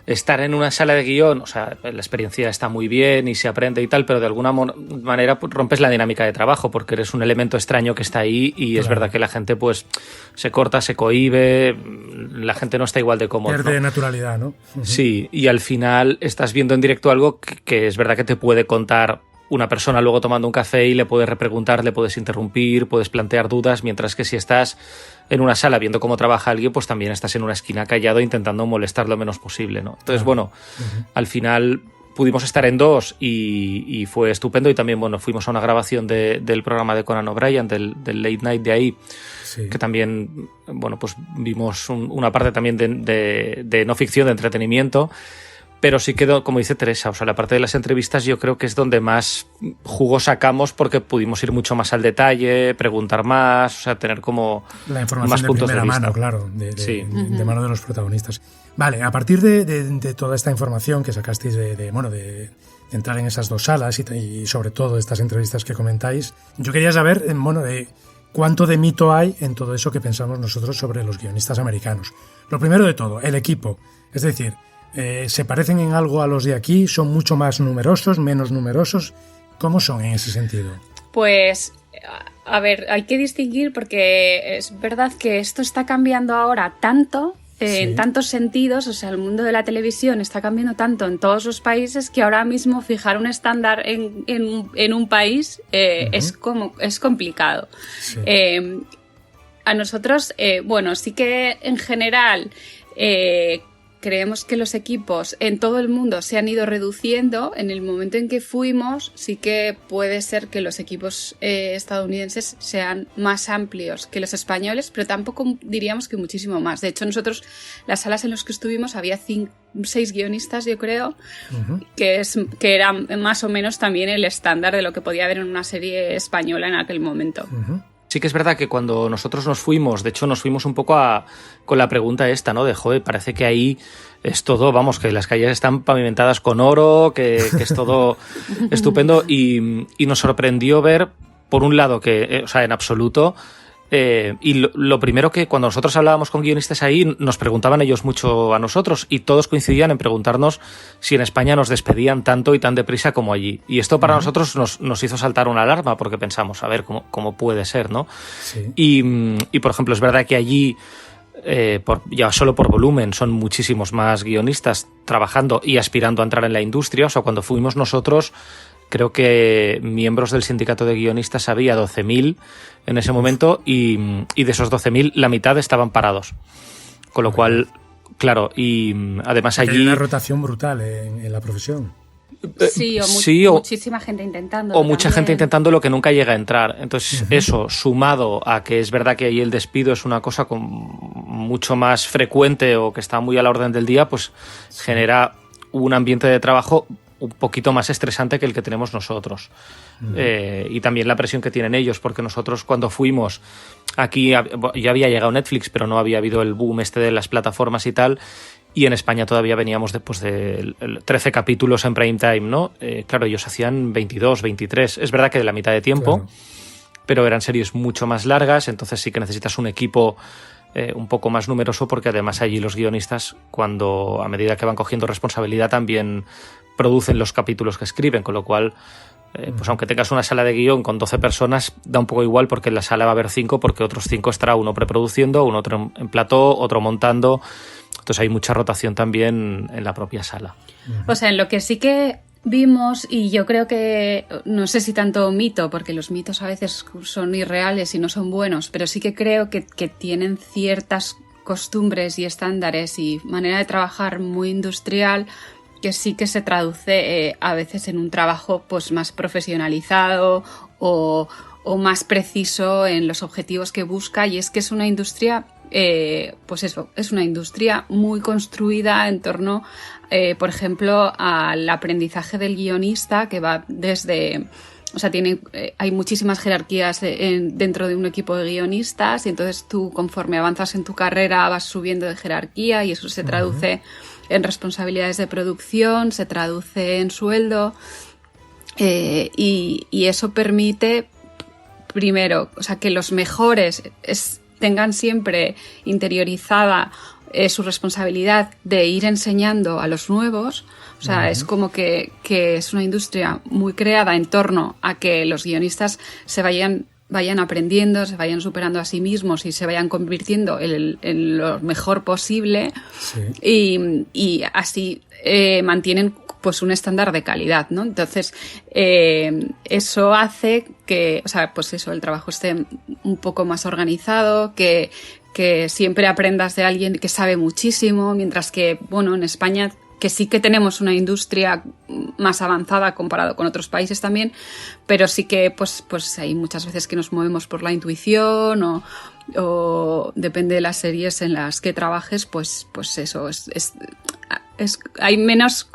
J: estar en una sala de guión, o sea, la experiencia está muy bien y se aprende y tal, pero de alguna manera pues, rompes la dinámica de trabajo, porque eres un elemento extraño que está ahí y es verdad que la gente pues se corta, se cohíbe, la gente no está igual de cómoda.
B: Pierde naturalidad, ¿no?
J: Sí, y al final estás viendo en directo algo que es verdad que te puede contar una persona luego tomando un café y le puedes repreguntar, le puedes interrumpir, puedes plantear dudas, mientras que si estás en una sala viendo cómo trabaja alguien, pues también estás en una esquina callado intentando molestar lo menos posible, ¿no? Entonces, bueno, al final pudimos estar en 2 y fue estupendo, y también, bueno, fuimos a una grabación del programa de Conan O'Brien, del Late Night de ahí, que también, bueno, pues vimos una parte también de no ficción, de entretenimiento. Pero sí quedó, como dice Teresa, o sea, la parte de las entrevistas yo creo que es donde más jugo sacamos, porque pudimos ir mucho más al detalle, preguntar más, o sea, tener como
B: la información
J: más puntos
B: de primera mano, claro, de mano de los protagonistas. Vale, a partir de toda esta información que sacasteis de entrar en esas 2 salas y sobre todo estas entrevistas que comentáis, yo quería saber, de cuánto de mito hay en todo eso que pensamos nosotros sobre los guionistas americanos. Lo primero de todo, el equipo, es decir, ¿se parecen en algo a los de aquí? ¿Son mucho más numerosos, menos numerosos? ¿Cómo son en ese sentido?
I: Pues, a ver, hay que distinguir, porque es verdad que esto está cambiando ahora tanto, en tantos sentidos, o sea, el mundo de la televisión está cambiando tanto en todos los países que ahora mismo fijar un estándar en un país es complicado. a nosotros, bueno, sí que en general creemos que los equipos en todo el mundo se han ido reduciendo. En el momento en que fuimos, sí que puede ser que los equipos estadounidenses sean más amplios que los españoles, pero tampoco diríamos que muchísimo más. De hecho, nosotros, las salas en las que estuvimos, había 6 guionistas, yo creo, que era más o menos también el estándar de lo que podía haber en una serie española en aquel momento.
J: Sí que es verdad que cuando nosotros nos fuimos, de hecho nos fuimos un poco con la pregunta esta, ¿no? De, joder, parece que ahí es todo, vamos, que las calles están pavimentadas con oro, que es todo estupendo, y nos sorprendió ver, por un lado, que, o sea, en absoluto, y lo primero que cuando nosotros hablábamos con guionistas ahí, nos preguntaban ellos mucho a nosotros, y todos coincidían en preguntarnos si en España nos despedían tanto y tan deprisa como allí. Y esto para nosotros nos hizo saltar una alarma, porque pensamos, a ver, ¿cómo puede ser, ¿no? Sí. Y por ejemplo, es verdad que allí, ya solo por volumen, son muchísimos más guionistas trabajando y aspirando a entrar en la industria. O sea, cuando fuimos nosotros, creo que miembros del sindicato de guionistas había 12.000 en ese momento, y de esos 12.000 la mitad estaban parados. Con lo cual, claro, y además allí...
B: Hay una rotación brutal en la profesión.
I: Sí, muchísima gente intentando.
J: O mucha gente intentando lo que nunca llega a entrar. Entonces, eso, sumado a que es verdad que ahí el despido es una cosa mucho más frecuente o que está muy a la orden del día, pues genera un ambiente de trabajo un poquito más estresante que el que tenemos nosotros. Y también la presión que tienen ellos, porque nosotros cuando fuimos aquí, ya había llegado Netflix, pero no había habido el boom de las plataformas y tal, y en España todavía veníamos después de 13 capítulos en prime time, ¿no? Claro, ellos hacían 22, 23, es verdad que de la mitad de tiempo, claro, pero eran series mucho más largas, entonces sí que necesitas un equipo un poco más numeroso, porque además allí los guionistas, a medida que van cogiendo responsabilidad, también producen los capítulos que escriben, con lo cual, pues aunque tengas una sala de guión con 12 personas, da un poco igual, porque en la sala va a haber 5, porque otros 5 estará uno preproduciendo, uno otro en plató, otro montando. Entonces hay mucha rotación también en la propia sala.
I: O sea, en lo que sí que vimos, y yo creo que, no sé si tanto mito, porque los mitos a veces son irreales y no son buenos, pero sí que creo que tienen ciertas costumbres y estándares y manera de trabajar muy industrial, que sí que se traduce a veces en un trabajo pues más profesionalizado o más preciso en los objetivos que busca, y es que es una industria, pues eso, es una industria muy construida en torno, por ejemplo, al aprendizaje del guionista, que va desde... O sea, hay muchísimas jerarquías dentro de un equipo de guionistas, y entonces tú, conforme avanzas en tu carrera, vas subiendo de jerarquía, y eso se traduce en responsabilidades de producción, se traduce en sueldo, y eso permite, primero, o sea, que los mejores tengan siempre interiorizada su responsabilidad de ir enseñando a los nuevos. O sea, es como que es una industria muy creada en torno a que los guionistas se vayan aprendiendo, se vayan superando a sí mismos y se vayan convirtiendo en lo mejor posible. Sí. Y así mantienen pues un estándar de calidad, ¿no? Entonces, eso hace que, o sea, pues eso, el trabajo esté un poco más organizado, que siempre aprendas de alguien que sabe muchísimo, mientras que, bueno, en España, que sí que tenemos una industria más avanzada comparado con otros países también, pero sí que pues hay muchas veces que nos movemos por la intuición, o depende de las series en las que trabajes, pues eso hay menos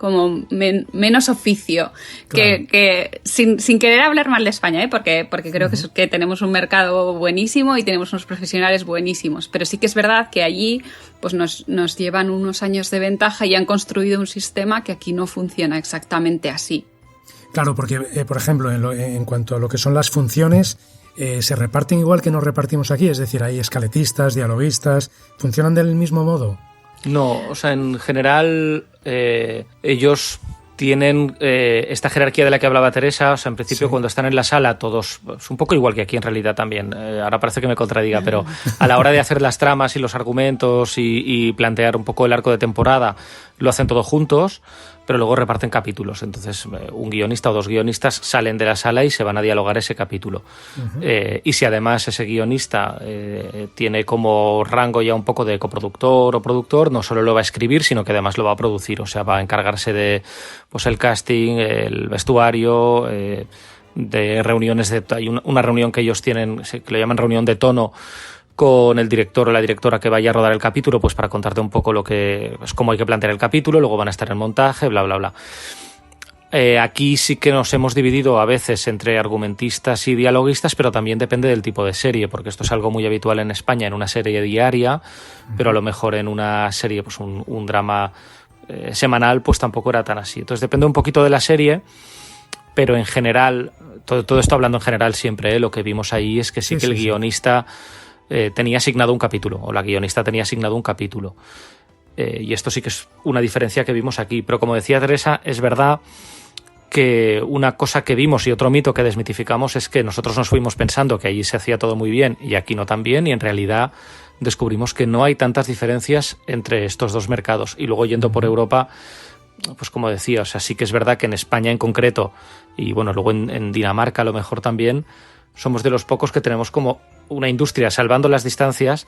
I: menos oficio, claro, que sin querer hablar mal de España, porque creo que tenemos un mercado buenísimo y tenemos unos profesionales buenísimos, pero sí que es verdad que allí pues nos llevan unos años de ventaja y han construido un sistema que aquí no funciona exactamente así.
B: Claro, porque por ejemplo en cuanto a lo que son las funciones, se reparten igual que nos repartimos aquí, es decir, hay escaletistas, dialoguistas, ¿funcionan del mismo modo?
J: No, o sea, en general ellos tienen esta jerarquía de la que hablaba Teresa. O sea, en principio, sí, cuando están en la sala todos, es un poco igual que aquí en realidad también, ahora parece que me contradiga, pero a la hora de hacer las tramas y los argumentos y plantear un poco el arco de temporada, lo hacen todos juntos, pero luego reparten capítulos. Entonces, un guionista o 2 guionistas salen de la sala y se van a dialogar ese capítulo. Uh-huh. Y si además ese guionista tiene como rango ya un poco de coproductor o productor, no solo lo va a escribir, sino que además lo va a producir. O sea, va a encargarse de pues el casting, el vestuario, de reuniones. Hay una reunión que ellos tienen, que lo llaman reunión de tono, con el director o la directora que vaya a rodar el capítulo, pues para contarte un poco pues cómo hay que plantear el capítulo, luego van a estar en montaje, bla, bla, bla. Aquí sí que nos hemos dividido a veces entre argumentistas y dialoguistas, pero también depende del tipo de serie, porque esto es algo muy habitual en España, en una serie diaria, pero a lo mejor en una serie, pues un drama semanal, pues tampoco era tan así. Entonces depende un poquito de la serie, pero en general, todo esto hablando en general siempre, lo que vimos ahí es que sí que el guionista tenía asignado un capítulo, o la guionista tenía asignado un capítulo. Y esto sí que es una diferencia que vimos aquí. Pero como decía Teresa, es verdad que una cosa que vimos y otro mito que desmitificamos es que nosotros nos fuimos pensando que allí se hacía todo muy bien y aquí no tan bien, y en realidad descubrimos que no hay tantas diferencias entre estos dos mercados. Y luego yendo por Europa, pues como decía, o sea, sí que es verdad que en España en concreto, y bueno, luego en Dinamarca a lo mejor también, somos de los pocos que tenemos como una industria salvando las distancias,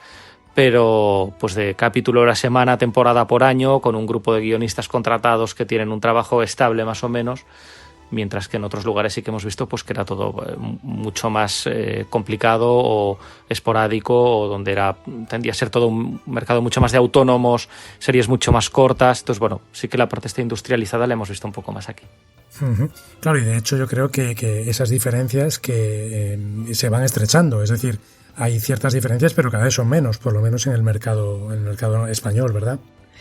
J: pero pues de capítulo a la semana, temporada por año, con un grupo de guionistas contratados que tienen un trabajo estable más o menos, mientras que en otros lugares sí que hemos visto pues que era todo mucho más complicado o esporádico, o donde tendía a ser todo un mercado mucho más de autónomos, series mucho más cortas. Entonces, bueno, sí que la parte esta industrializada la hemos visto un poco más aquí.
B: Uh-huh. Claro, y de hecho yo creo que esas diferencias que se van estrechando, es decir, hay ciertas diferencias, pero cada vez son menos, por lo menos en el mercado español, ¿verdad?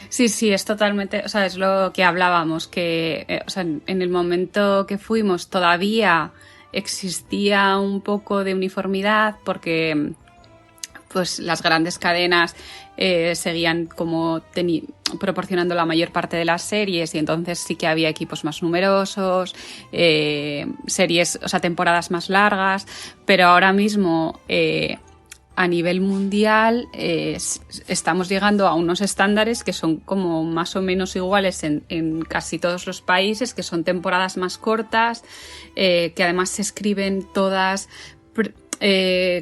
I: Sí, es totalmente, o sea, es lo que hablábamos, que o sea, en el momento que fuimos todavía existía un poco de uniformidad, porque pues las grandes cadenas seguían como proporcionando la mayor parte de las series, y entonces sí que había equipos más numerosos, series, o sea, temporadas más largas, pero ahora mismo a nivel mundial estamos llegando a unos estándares que son como más o menos iguales en casi todos los países, que son temporadas más cortas, que además se escriben todas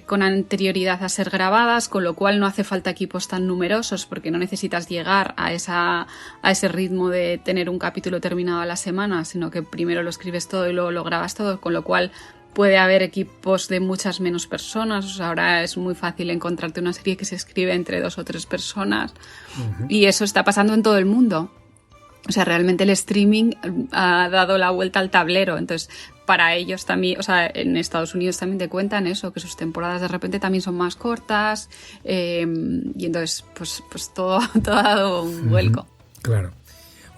I: con anterioridad a ser grabadas, con lo cual no hace falta equipos tan numerosos, porque no necesitas llegar a ese ritmo de tener un capítulo terminado a la semana, sino que primero lo escribes todo y luego lo grabas todo, con lo cual puede haber equipos de muchas menos personas. O sea, ahora es muy fácil encontrarte una serie que se escribe entre 2 o 3 personas. Uh-huh. Y eso está pasando en todo el mundo. O sea, realmente el streaming ha dado la vuelta al tablero. Entonces, para ellos también, o sea, en Estados Unidos también te cuentan eso, que sus temporadas de repente también son más cortas. Y entonces, pues todo ha dado un vuelco.
B: Uh-huh. Claro.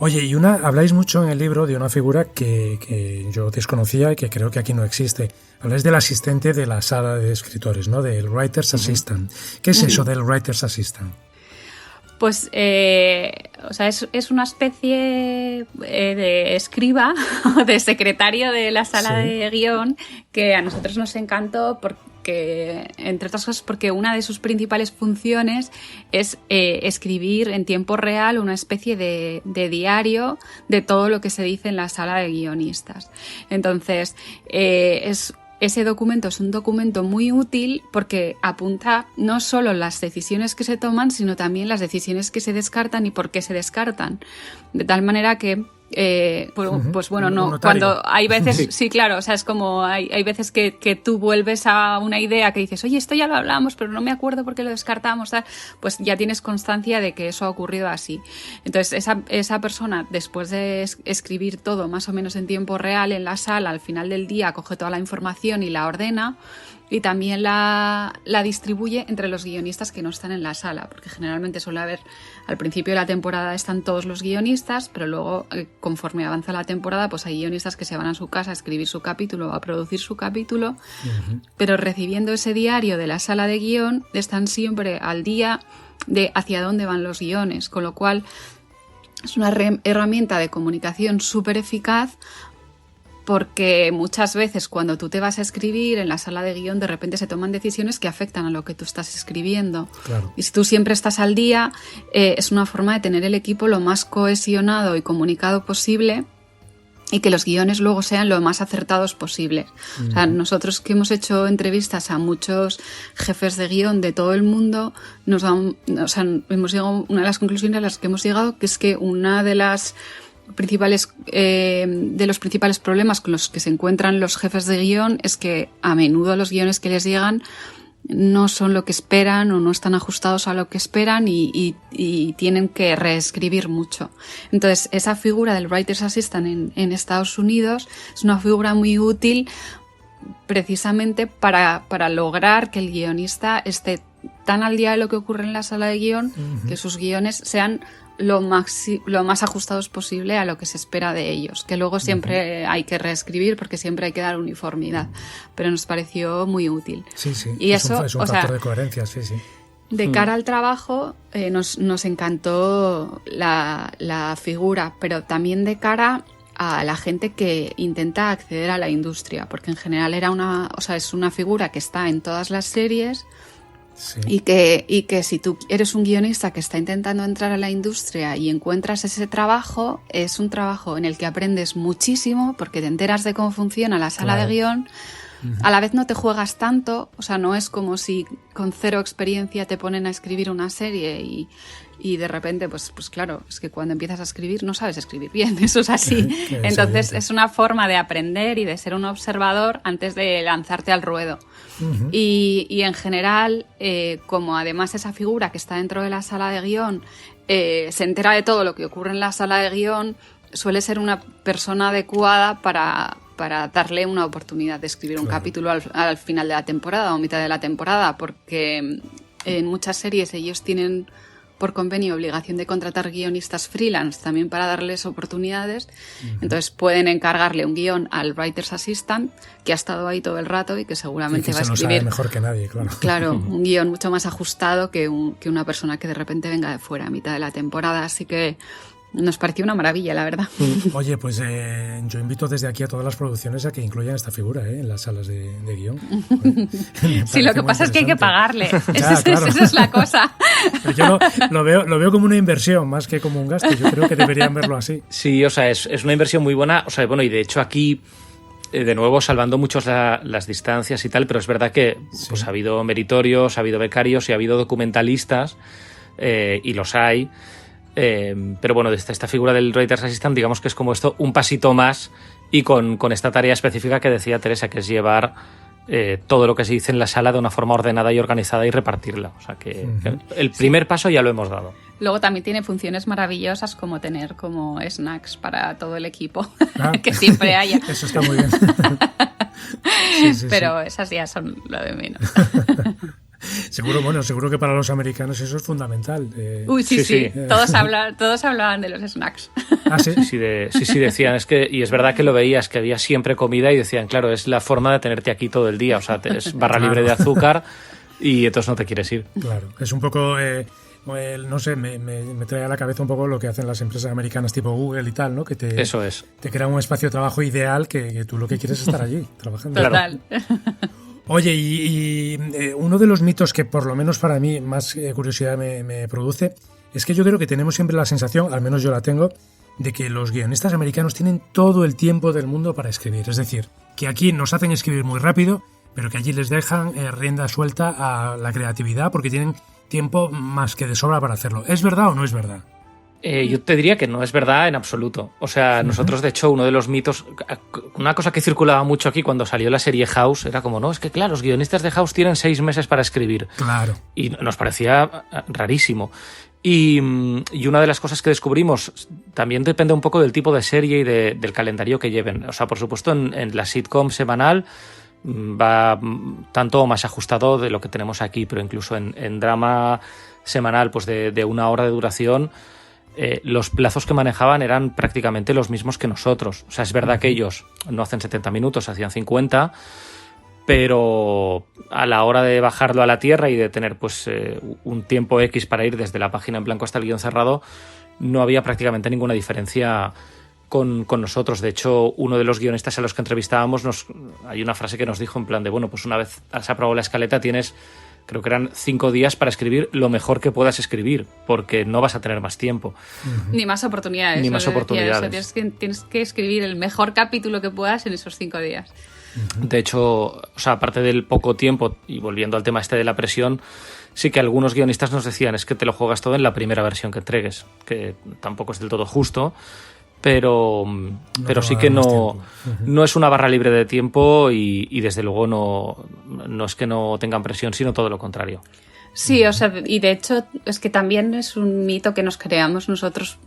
B: Oye, habláis mucho en el libro de una figura que yo desconocía y que creo que aquí no existe. Habláis del asistente de la sala de escritores, ¿no? Del Writer's Assistant. ¿Qué es eso del Writer's Assistant?
I: Pues, o sea, es una especie de escriba o de secretario de la sala de guión, que a nosotros nos encantó porque, entre otras cosas, porque una de sus principales funciones es escribir en tiempo real una especie de diario de todo lo que se dice en la sala de guionistas. Entonces, ese documento es un documento muy útil porque apunta no solo las decisiones que se toman, sino también las decisiones que se descartan y por qué se descartan. De tal manera que pues bueno, no, cuando hay veces, sí, claro, o sea, es como hay veces que tú vuelves a una idea que dices, oye, esto ya lo hablamos, pero no me acuerdo por qué lo descartamos, tal, pues ya tienes constancia de que eso ha ocurrido así. Entonces esa persona, después de escribir todo más o menos en tiempo real en la sala, al final del día coge toda la información y la ordena, y también la distribuye entre los guionistas que no están en la sala, porque generalmente suele haber, al principio de la temporada están todos los guionistas, pero luego conforme avanza la temporada pues hay guionistas que se van a su casa a escribir su capítulo o a producir su capítulo, uh-huh. Pero recibiendo ese diario de la sala de guión están siempre al día de hacia dónde van los guiones, con lo cual es una herramienta de comunicación súper eficaz porque muchas veces cuando tú te vas a escribir en la sala de guión, de repente se toman decisiones que afectan a lo que tú estás escribiendo.
B: Claro.
I: Y si tú siempre estás al día, es una forma de tener el equipo lo más cohesionado y comunicado posible y que los guiones luego sean lo más acertados posibles. O sea, nosotros que hemos hecho entrevistas a muchos jefes de guión de todo el mundo, hemos llegado, una de las conclusiones a las que hemos llegado, que es que una de las de los principales problemas con los que se encuentran los jefes de guión es que a menudo los guiones que les llegan no son lo que esperan o no están ajustados a lo que esperan y tienen que reescribir mucho. Entonces, esa figura del Writer's Assistant en Estados Unidos es una figura muy útil precisamente para lograr que el guionista esté tan al día de lo que ocurre en la sala de guión, que sus guiones sean lo más ajustados posible a lo que se espera de ellos, que luego siempre hay que reescribir porque siempre hay que dar uniformidad, pero nos pareció muy útil.
B: Sí,
I: y
B: es un factor de coherencia, sí.
I: De cara al trabajo nos encantó la figura, pero también de cara a la gente que intenta acceder a la industria, porque en general es una figura que está en todas las series. Sí. Y que si tú eres un guionista que está intentando entrar a la industria y encuentras ese trabajo, es un trabajo en el que aprendes muchísimo porque te enteras de cómo funciona la sala de guión. A la vez no te juegas tanto, o sea, no es como si con cero experiencia te ponen a escribir una serie y de repente, pues claro, es que cuando empiezas a escribir no sabes escribir bien, eso es así. Entonces es una forma de aprender y de ser un observador antes de lanzarte al ruedo. Y en general, como además esa figura que está dentro de la sala de guión se entera de todo lo que ocurre en la sala de guión, suele ser una persona adecuada para darle una oportunidad de escribir un capítulo al final de la temporada o mitad de la temporada, porque en muchas series ellos tienen por convenio obligación de contratar guionistas freelance también para darles oportunidades. Entonces pueden encargarle un guión al Writer's Assistant que ha estado ahí todo el rato y que seguramente va a escribir.
B: Sabe mejor que nadie, claro.
I: Claro, un guión mucho más ajustado que una persona que de repente venga de fuera a mitad de la temporada. Así que nos pareció una maravilla, la verdad.
B: Oye, pues yo invito desde aquí a todas las producciones a que incluyan esta figura en las salas de guión.
I: Sí, lo que pasa es que hay que pagarle. Claro. Esa es la cosa.
B: Pero yo lo veo como una inversión más que como un gasto. Yo creo que deberían verlo así.
J: Sí, o sea, es una inversión muy buena. O sea, bueno, y de hecho aquí, de nuevo, salvando muchos las distancias y tal, pero es verdad que pues, ha habido meritorios, ha habido becarios y ha habido documentalistas, y los hay. Pero bueno, esta figura del Writer's Assistant, digamos que es como esto, un pasito más y con esta tarea específica que decía Teresa, que es llevar todo lo que se dice en la sala de una forma ordenada y organizada y repartirla. O sea que el primer paso ya lo hemos dado.
I: Luego también tiene funciones maravillosas como tener como snacks para todo el equipo, que siempre haya.
B: Eso está muy bien.
I: Pero esas ya son lo de menos.
B: Seguro que para los americanos eso es fundamental.
I: Uy, sí. Todos hablaban de los snacks.
B: ¿Ah, sí?
J: Sí, decían, y es verdad que lo veías, que había siempre comida y decían, claro, es la forma de tenerte aquí todo el día, o sea, es barra libre de azúcar y entonces no te quieres ir.
B: Claro, es un poco, no sé, me trae a la cabeza un poco lo que hacen las empresas americanas tipo Google y tal, ¿no? Que
J: eso es.
B: Te crean un espacio de trabajo ideal que tú lo que quieres es estar allí, trabajando.
I: Total.
B: Claro. Oye, y uno de los mitos que por lo menos para mí más curiosidad me produce es que yo creo que tenemos siempre la sensación, al menos yo la tengo, de que los guionistas americanos tienen todo el tiempo del mundo para escribir. Es decir, que aquí nos hacen escribir muy rápido, pero que allí les dejan rienda suelta a la creatividad porque tienen tiempo más que de sobra para hacerlo. ¿Es verdad o no es verdad?
J: Yo te diría que no es verdad en absoluto. O sea, nosotros, de hecho, uno de los mitos, una cosa que circulaba mucho aquí cuando salió la serie House, era como, no, es que claro, los guionistas de House tienen 6 meses para escribir.
B: Claro.
J: Y nos parecía rarísimo. Y una de las cosas que descubrimos también depende un poco del tipo de serie y del calendario que lleven. O sea, por supuesto, en la sitcom semanal va tanto más ajustado de lo que tenemos aquí, pero incluso en drama semanal, pues de 1 hora de duración, los plazos que manejaban eran prácticamente los mismos que nosotros. O sea, es verdad que ellos no hacen 70 minutos, hacían 50, pero a la hora de bajarlo a la tierra y de tener pues un tiempo X para ir desde la página en blanco hasta el guión cerrado, no había prácticamente ninguna diferencia con nosotros. De hecho, uno de los guionistas a los que entrevistábamos, hay una frase que nos dijo en plan de, bueno, pues una vez has aprobado la escaleta tienes, creo que eran 5 días para escribir lo mejor que puedas escribir, porque no vas a tener más tiempo.
I: Ni más oportunidades.
J: Ni más oportunidades.
I: Tienes que escribir el mejor capítulo que puedas en esos 5 días.
J: De hecho, o sea, aparte del poco tiempo, y volviendo al tema este de la presión, sí que algunos guionistas nos decían, es que te lo juegas todo en la primera versión que entregues, que tampoco es del todo justo, pero sí que no es una barra libre de tiempo y desde luego no es que no tengan presión, sino todo lo contrario.
I: Sí, o sea, y de hecho es que también es un mito que nos creamos nosotros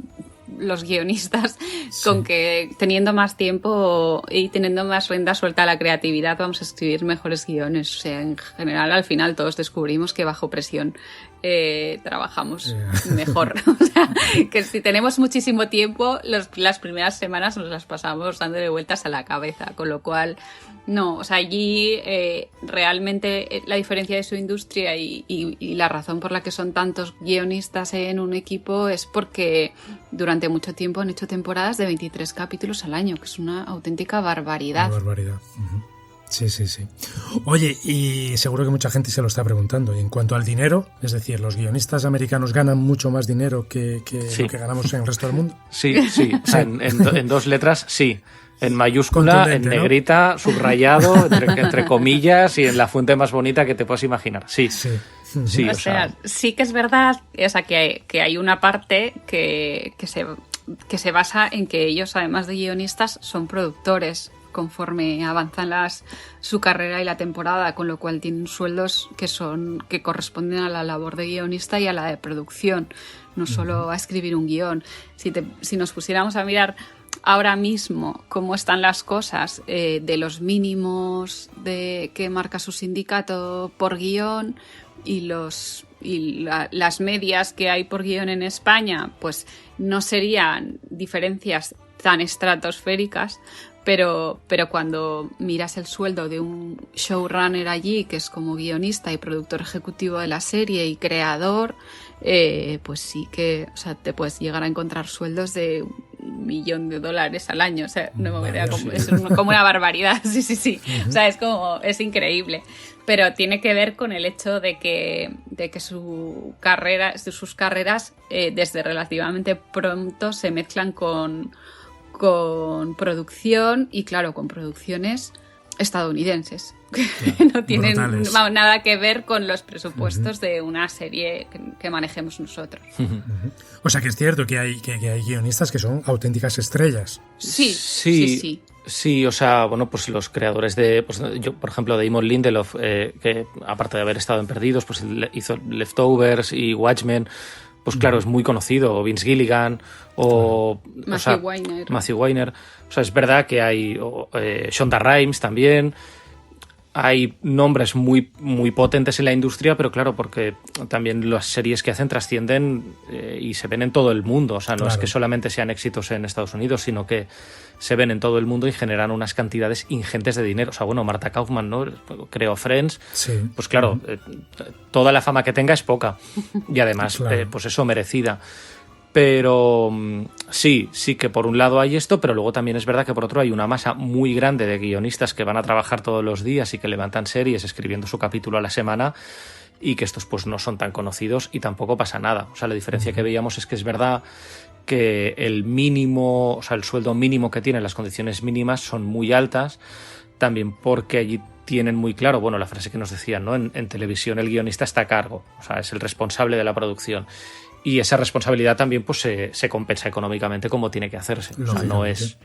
I: los guionistas, sí, con que teniendo más tiempo y teniendo más rienda suelta a la creatividad vamos a escribir mejores guiones. O sea, en general al final todos descubrimos que bajo presión trabajamos mejor. O sea, que si tenemos muchísimo tiempo, las primeras semanas nos las pasamos dándole vueltas a la cabeza, con lo cual no, o sea, allí realmente la diferencia de su industria y la razón por la que son tantos guionistas en un equipo es porque durante mucho tiempo han hecho temporadas de 23 capítulos al año, que es una auténtica barbaridad.
B: Una barbaridad. Sí. Oye, y seguro que mucha gente se lo está preguntando. Y en cuanto al dinero, es decir, ¿los guionistas americanos ganan mucho más dinero que
J: sí,
B: lo que ganamos en el resto del mundo?
J: Sí. O sea, en 2 letras, sí. En mayúscula, en negrita, ¿no? Subrayado, entre comillas y en la fuente más bonita que te puedas imaginar. Sí.
I: O sea, sí que es verdad, o sea, que hay una parte que se basa en que ellos, además de guionistas, son productores conforme avanzan su carrera y la temporada, con lo cual tienen sueldos que corresponden a la labor de guionista y a la de producción, no solo a escribir un guión. Si nos pusiéramos a mirar ahora mismo cómo están las cosas de los mínimos que marca su sindicato por guión y las medias que hay por guión en España, pues no serían diferencias tan estratosféricas, pero cuando miras el sueldo de un showrunner allí, que es como guionista y productor ejecutivo de la serie y creador, pues sí que, o sea, te puedes llegar a encontrar sueldos de $1 millón al año. O sea, no me vaya es como una barbaridad. Sí. O sea, es increíble. Pero tiene que ver con el hecho de que sus carreras desde relativamente pronto se mezclan con producción y, claro, con producciones estadounidenses, que no tienen nada que ver con los presupuestos de una serie que manejemos nosotros.
B: O sea, que es cierto que hay guionistas que son auténticas estrellas.
J: Sí, o sea, bueno, pues los creadores yo, por ejemplo, Damon Lindelof, que aparte de haber estado en Perdidos, pues hizo Leftovers y Watchmen. Pues claro, es muy conocido, o Vince Gilligan, o Matthew Weiner. O sea, es verdad que hay Shonda Rhimes también. Hay nombres muy, muy potentes en la industria, pero claro, porque también las series que hacen trascienden y se ven en todo el mundo. O sea, no es que solamente sean éxitos en Estados Unidos, sino que se ven en todo el mundo y generan unas cantidades ingentes de dinero. O sea, bueno, Marta Kaufman, ¿no? Creó Friends. Sí. Pues claro, toda la fama que tenga es poca. Y además, pues eso, merecida. Pero sí que por un lado hay esto, pero luego también es verdad que por otro hay una masa muy grande de guionistas que van a trabajar todos los días y que levantan series escribiendo su capítulo a la semana, y que estos pues no son tan conocidos y tampoco pasa nada. O sea, la diferencia que veíamos es que es verdad que el mínimo, o sea, el sueldo mínimo que tienen, las condiciones mínimas son muy altas, también porque allí tienen muy claro, bueno, la frase que nos decían, ¿no? En televisión el guionista está a cargo, o sea, es el responsable de la producción. Y esa responsabilidad también pues se compensa económicamente como tiene que hacerse. O sea, no es...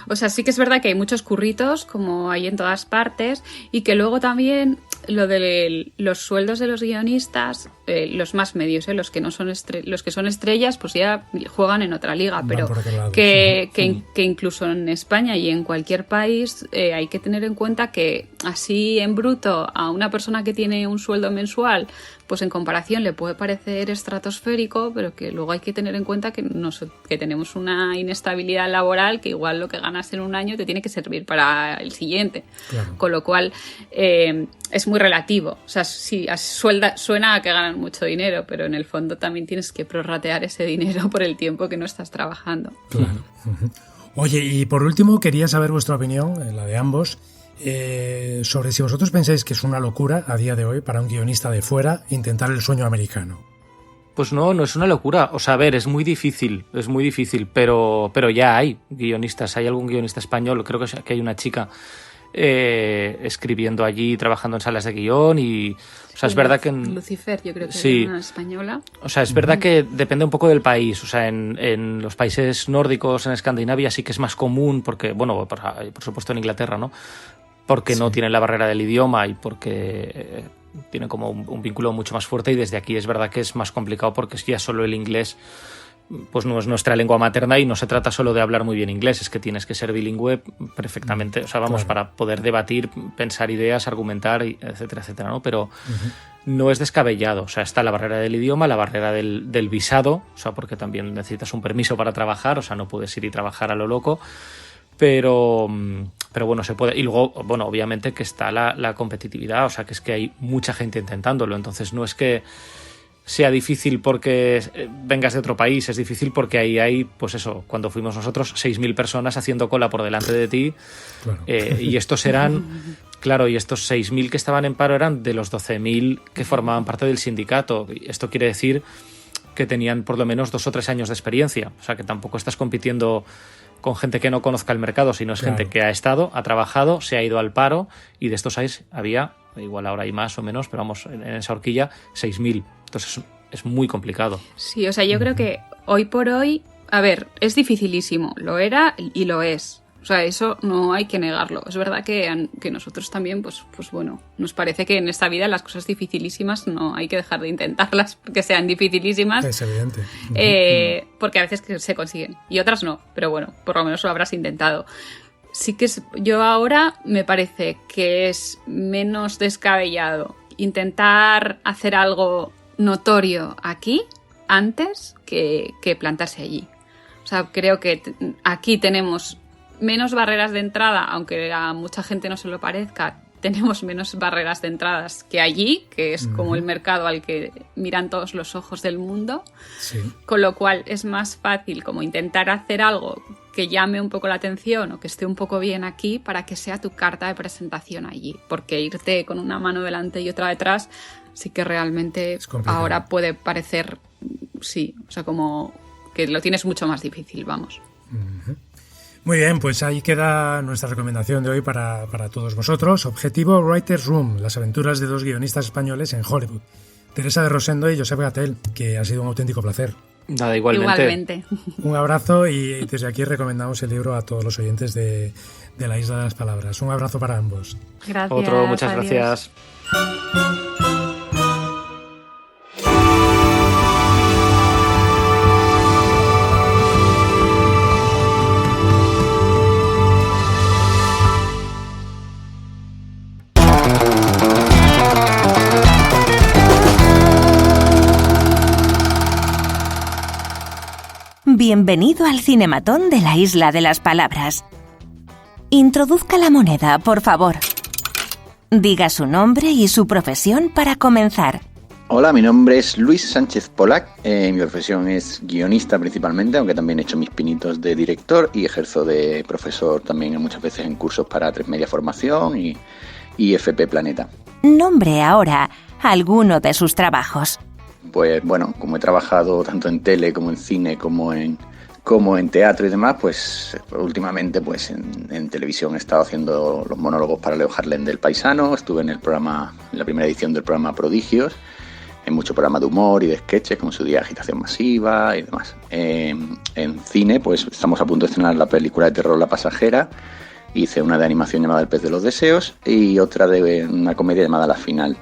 I: O sea, sí que es verdad que hay muchos curritos, como hay en todas partes, y que luego también lo de los sueldos de los guionistas, los más medios, los que no son los que son estrellas, pues ya juegan en otra liga, pero que incluso en España y en cualquier país hay que tener en cuenta que así en bruto a una persona que tiene un sueldo mensual, pues en comparación le puede parecer estratosférico, pero que luego hay que tener en cuenta que tenemos una inestabilidad laboral, que igual lo que ganas en un año te tiene que servir para el siguiente. Claro. Con lo cual es muy relativo. O sea, sí, suena a que ganan mucho dinero, pero en el fondo también tienes que prorratear ese dinero por el tiempo que no estás trabajando.
B: Claro. Oye, y por último quería saber vuestra opinión, la de ambos, sobre si vosotros pensáis que es una locura a día de hoy para un guionista de fuera intentar el sueño americano.
J: Pues no es una locura. O sea, a ver, es muy difícil, pero ya hay guionistas. Hay algún guionista español, creo que hay una chica escribiendo allí, trabajando en salas de guión y... O sea, es verdad que...
I: Lucifer, yo creo que
J: sí,
I: es una española.
J: O sea, es verdad que depende un poco del país. O sea, en los países nórdicos, en Escandinavia, sí que es más común, porque, bueno, por supuesto en Inglaterra, ¿no? Porque no tienen la barrera del idioma y porque tienen como un vínculo mucho más fuerte, y desde aquí es verdad que es más complicado porque es ya solo el inglés, pues no es nuestra lengua materna y no se trata solo de hablar muy bien inglés, es que tienes que ser bilingüe perfectamente, o sea, vamos, para poder debatir, pensar ideas, argumentar, etcétera, etcétera, ¿no? Pero no es descabellado, o sea, está la barrera del idioma, la barrera del visado, o sea, porque también necesitas un permiso para trabajar, o sea, no puedes ir y trabajar a lo loco, pero bueno, se puede. Y luego, bueno, obviamente que está la competitividad, o sea, que es que hay mucha gente intentándolo, entonces no es que sea difícil porque vengas de otro país, es difícil porque ahí hay, pues eso, cuando fuimos nosotros, 6.000 personas haciendo cola por delante de ti, claro. Y estos eran, claro, y estos 6.000 que estaban en paro eran de los 12.000 que formaban parte del sindicato. Esto quiere decir que tenían por lo menos 2 o 3 años de experiencia, o sea, que tampoco estás compitiendo con gente que no conozca el mercado, sino es gente que ha estado, ha trabajado, se ha ido al paro, y de estos 6 había, igual ahora hay más o menos, pero vamos, en esa horquilla, 6.000. Entonces es muy complicado. Sí,
I: o sea, yo creo que hoy por hoy, a ver, es dificilísimo, lo era y lo es. O sea, eso no hay que negarlo. Es verdad que nosotros también, pues bueno, nos parece que en esta vida las cosas dificilísimas no hay que dejar de intentarlas porque sean dificilísimas.
B: Es evidente.
I: Porque a veces se consiguen y otras no, pero bueno, por lo menos lo habrás intentado. Sí que yo ahora me parece que es menos descabellado intentar hacer algo notorio aquí antes que plantarse allí. O sea, creo que aquí tenemos menos barreras de entrada, aunque a mucha gente no se lo parezca, tenemos menos barreras de entradas que allí, que es como el mercado al que miran todos los ojos del mundo, con lo cual es más fácil como intentar hacer algo que llame un poco la atención o que esté un poco bien aquí para que sea tu carta de presentación allí, porque irte con una mano delante y otra detrás sí que realmente ahora puede parecer, sí, o sea, como que lo tienes mucho más difícil, vamos.
B: Muy bien, pues ahí queda nuestra recomendación de hoy para todos vosotros. Objetivo Writer's Room, las aventuras de 2 guionistas españoles en Hollywood. Teresa de Rosendo y Josep Gatell, que ha sido un auténtico placer.
J: Nada, igualmente.
B: Un abrazo, y desde aquí recomendamos el libro a todos los oyentes de La Isla de las Palabras. Un abrazo para ambos.
I: Gracias.
J: Otro, muchas gracias.
A: Bienvenido al Cinematón de la Isla de las Palabras. Introduzca la moneda, por favor. Diga su nombre y su profesión para comenzar.
K: Hola, mi nombre es Luis Sánchez Polac. Mi profesión es guionista principalmente, aunque también he hecho mis pinitos de director y ejerzo de profesor también muchas veces en cursos para 3 Media Formación y FP Planeta.
A: Nombre ahora alguno de sus trabajos.
K: Pues bueno, como he trabajado tanto en tele como en cine como en teatro y demás, pues últimamente pues en televisión he estado haciendo los monólogos para Leo Harlem del Paisano, estuve en la primera edición del programa Prodigios, en muchos programas de humor y de sketches, como su día Agitación Masiva y demás. En cine, pues estamos a punto de estrenar la película de terror La Pasajera, hice una de animación llamada El Pez de los Deseos y otra de una comedia llamada La Final.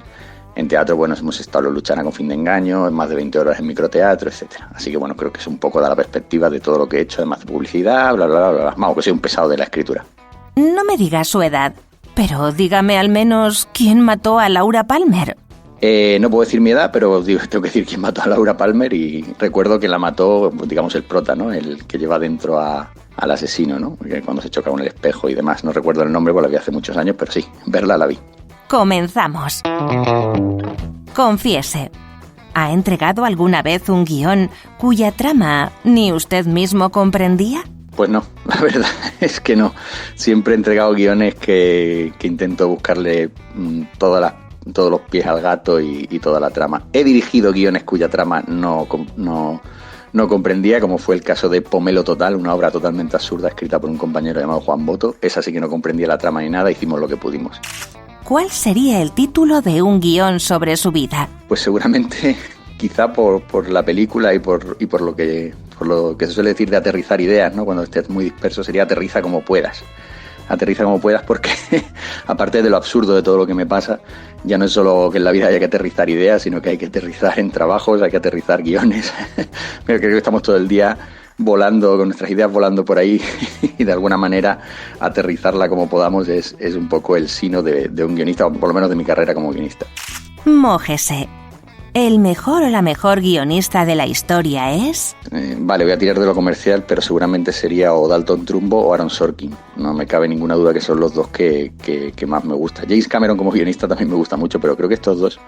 K: En teatro, bueno, hemos estado en Luchana con Fin de Engaño, en más de 20 horas en microteatro, etcétera. Así que bueno, creo que es un poco da la perspectiva de todo lo que he hecho, además de publicidad, bla, bla, bla, bla. Vamos, que soy un pesado de la escritura.
A: No me diga su edad, pero dígame al menos quién mató a Laura Palmer.
K: No puedo decir mi edad, pero tengo que decir quién mató a Laura Palmer, y recuerdo que la mató, digamos, el prota, ¿no? El que lleva dentro al asesino, ¿no? Porque cuando se choca con el espejo y demás. No recuerdo el nombre porque la vi hace muchos años, pero sí, verla la vi.
A: Comenzamos. Confiese, ¿ha entregado alguna vez un guión cuya trama ni usted mismo comprendía?
K: Pues no, la verdad es que no. Siempre he entregado guiones que intento buscarle todos los pies al gato y toda la trama. He dirigido guiones cuya trama no comprendía, como fue el caso de Pomelo Total, una obra totalmente absurda escrita por un compañero llamado Juan Boto. Esa sí que no comprendía la trama ni nada, hicimos lo que pudimos.
A: ¿Cuál sería el título de un guión sobre su vida?
K: Pues seguramente, quizá por la película y por lo que se suele decir de aterrizar ideas, ¿no? Cuando estés muy disperso sería aterriza como puedas. Aterriza como puedas porque, aparte de lo absurdo de todo lo que me pasa, ya no es solo que en la vida haya que aterrizar ideas, sino que hay que aterrizar en trabajos, hay que aterrizar guiones. Pero creo que estamos todo el día volando, con nuestras ideas volando por ahí, y de alguna manera aterrizarla como podamos es un poco el sino de un guionista, o por lo menos de mi carrera como guionista.
A: Mójese. ¿El mejor o la mejor guionista de la historia es?
K: Vale, voy a tirar de lo comercial, pero seguramente sería o Dalton Trumbo o Aaron Sorkin. No me cabe ninguna duda que son los dos que más me gustan. James Cameron como guionista también me gusta mucho, pero creo que estos dos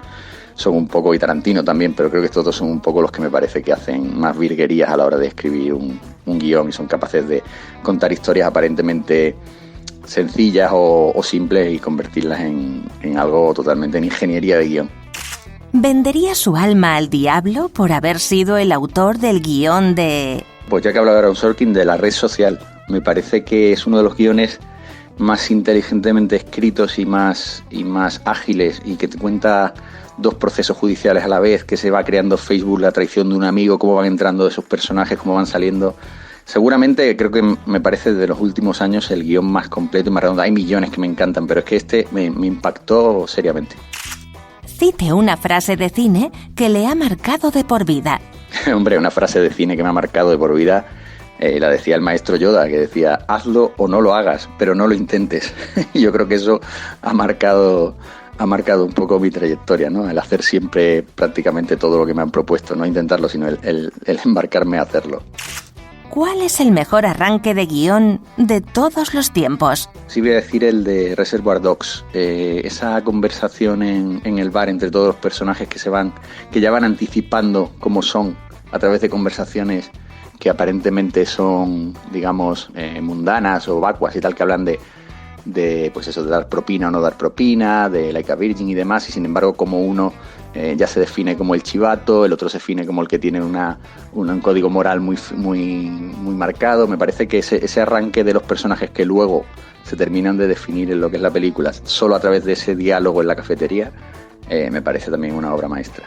K: son un poco, y Tarantino también, pero creo que estos dos son un poco los que me parece que hacen más virguerías a la hora de escribir un guión y son capaces de contar historias aparentemente sencillas o simples y convertirlas en algo totalmente en ingeniería de guión.
A: ¿Vendería su alma al diablo por haber sido el autor del guión de...?
K: Pues ya que hablaba de Aaron Sorkin, de La Red Social, me parece que es uno de los guiones más inteligentemente escritos y más ágiles, y que te cuenta dos procesos judiciales a la vez, que se va creando Facebook, la traición de un amigo, cómo van entrando esos personajes, cómo van saliendo. Seguramente, creo que me parece de los últimos años el guión más completo y más redondo. Hay millones que me encantan, pero es que este me impactó seriamente.
A: Cite una frase de cine que le ha marcado de por vida.
K: Hombre, una frase de cine que me ha marcado de por vida, la decía el maestro Yoda, que decía: hazlo o no lo hagas, pero no lo intentes. Y yo creo que eso ha marcado un poco mi trayectoria, ¿no? El hacer siempre prácticamente todo lo que me han propuesto, no intentarlo, sino el embarcarme a hacerlo.
A: ¿Cuál es el mejor arranque de guión de todos los tiempos?
K: Sí, voy a decir el de Reservoir Dogs. Esa conversación en el bar entre todos los personajes que ya van anticipando cómo son a través de conversaciones que aparentemente son, digamos, mundanas o vacuas y tal, que hablan de pues eso, de dar propina o no dar propina, de Like a Virgin y demás, y sin embargo como uno ya se define como el chivato, el otro se define como el que tiene un código moral muy marcado. Me parece que ese arranque de los personajes que luego se terminan de definir en lo que es la película, solo a través de ese diálogo en la cafetería, me parece también una obra maestra.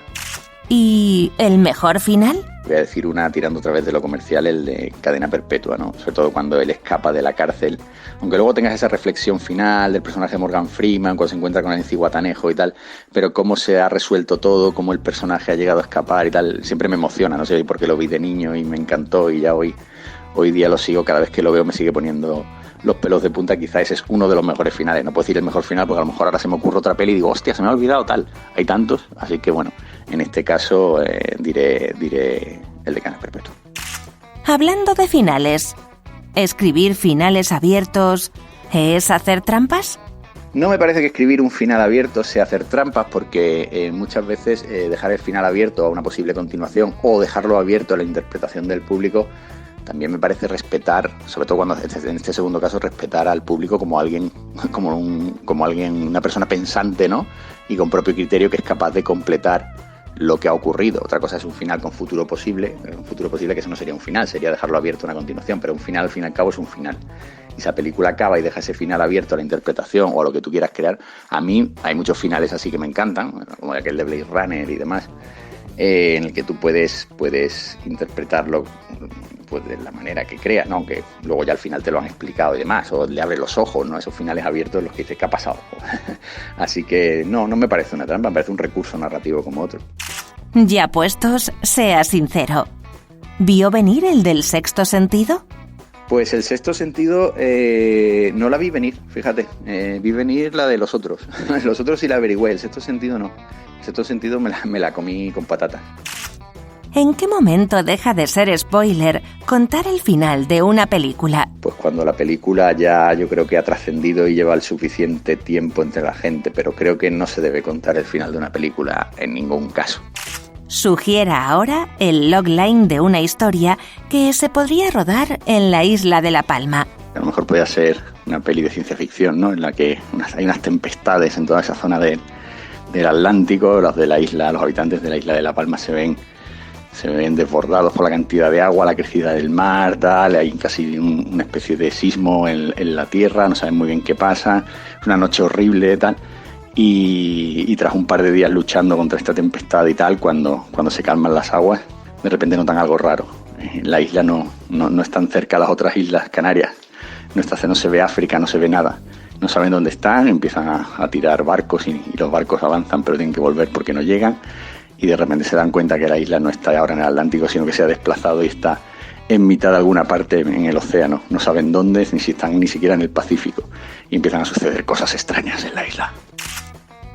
A: ¿Y el mejor final?
K: Voy a decir una, tirando otra vez de lo comercial, el de Cadena Perpetua, ¿no? Sobre todo cuando él escapa de la cárcel. Aunque luego tengas esa reflexión final del personaje de Morgan Freeman cuando se encuentra con el enciguatanejo y tal, pero cómo se ha resuelto todo, cómo el personaje ha llegado a escapar y tal, siempre me emociona, no sé, porque lo vi de niño y me encantó, y ya hoy día lo sigo, cada vez que lo veo me sigue poniendo los pelos de punta. Quizá ese es uno de los mejores finales. No puedo decir el mejor final porque a lo mejor ahora se me ocurre otra peli y digo, hostia, se me ha olvidado tal. Hay tantos, así que bueno, en este caso diré el de Cadena Perpetua.
A: Hablando de finales, ¿escribir finales abiertos es hacer trampas?
K: No me parece que escribir un final abierto sea hacer trampas, porque muchas veces dejar el final abierto a una posible continuación o dejarlo abierto a la interpretación del público también me parece respetar, sobre todo cuando en este segundo caso, respetar al público como alguien, una persona pensante, ¿no? Y con propio criterio, que es capaz de completar lo que ha ocurrido. Otra cosa es un final con futuro posible que eso no sería un final, sería dejarlo abierto a una continuación, pero un final al fin y al cabo es un final. Y esa película acaba y deja ese final abierto a la interpretación o a lo que tú quieras crear. A mí hay muchos finales así que me encantan, como aquel de Blade Runner y demás, en el que tú puedes interpretarlo pues de la manera que creas, ¿no? Aunque luego ya al final te lo han explicado y demás, o le abres los ojos, ¿no? Esos finales abiertos en los que dices, ¿qué ha pasado? Así que no me parece una trampa, me parece un recurso narrativo como otro.
A: Ya puestos, sea sincero. ¿Vio venir el del Sexto Sentido?
K: Pues el Sexto Sentido no la vi venir, fíjate. Vi venir la de Los Otros. Los Otros sí la averigüé, el Sexto Sentido no. El Sexto Sentido me la comí con patatas.
A: ¿En qué momento deja de ser spoiler contar el final de una película?
K: Pues cuando la película ya yo creo que ha trascendido y lleva el suficiente tiempo entre la gente, pero creo que no se debe contar el final de una película en ningún caso.
A: Sugiera ahora el logline de una historia que se podría rodar en la isla de La Palma.
K: A lo mejor podría ser una peli de ciencia ficción, ¿no? En la que hay unas tempestades en toda esa zona del Atlántico. Los habitantes de la isla de La Palma se ven desbordados por la cantidad de agua, la crecida del mar, tal. Hay casi una especie de sismo en la tierra, no saben muy bien qué pasa. Es una noche horrible, tal. Y tras un par de días luchando contra esta tempestad y tal, cuando se calman las aguas, de repente notan algo raro. La isla no es tan cerca a las otras islas Canarias. No se ve África, no se ve nada. No saben dónde están, empiezan a tirar barcos y los barcos avanzan, pero tienen que volver porque no llegan. Y de repente se dan cuenta que la isla no está ahora en el Atlántico, sino que se ha desplazado y está en mitad de alguna parte en el océano. No saben dónde, ni si están ni siquiera en el Pacífico. Y empiezan a suceder cosas extrañas en la isla.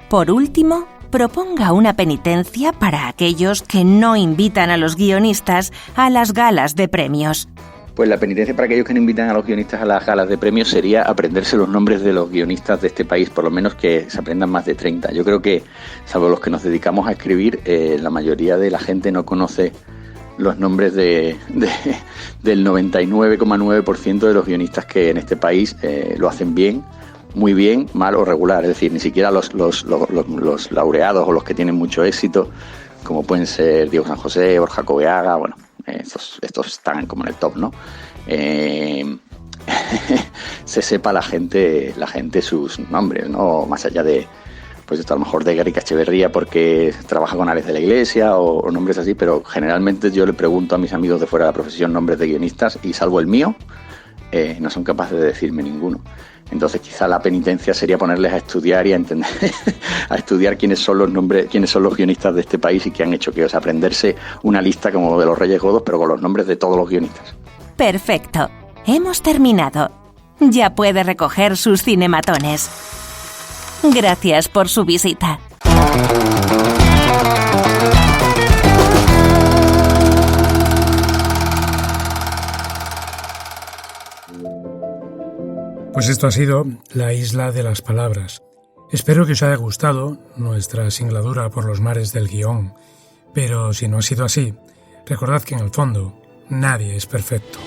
A: Por último, proponga una penitencia para aquellos que no invitan a los guionistas a las galas de premios.
K: Pues la penitencia para aquellos que no invitan a los guionistas a las galas de premios sería aprenderse los nombres de los guionistas de este país, por lo menos que se aprendan más de 30. Yo creo que, salvo los que nos dedicamos a escribir, la mayoría de la gente no conoce los nombres del 99,9% de los guionistas que en este país lo hacen bien, muy bien, mal o regular. Es decir, ni siquiera los laureados o los que tienen mucho éxito, como pueden ser Diego San José, Borja Coveaga, bueno, estos están como en el top, ¿no? Se sepa la gente sus nombres, ¿no? Más allá de, pues esto a lo mejor de Gary Echeverría porque trabaja con Alex de la Iglesia o nombres así, pero generalmente yo le pregunto a mis amigos de fuera de la profesión nombres de guionistas y salvo el mío, no son capaces de decirme ninguno. Entonces quizá la penitencia sería ponerles a estudiar y a entender, a estudiar quiénes son los guionistas de este país y qué han hecho, o sea, aprenderse una lista como de los Reyes Godos, pero con los nombres de todos los guionistas.
A: Perfecto. Hemos terminado. Ya puede recoger sus cinematones. Gracias por su visita.
B: Pues esto ha sido La Isla de las Palabras. Espero que os haya gustado nuestra singladura por los mares del guión, pero si no ha sido así, recordad que en el fondo nadie es perfecto.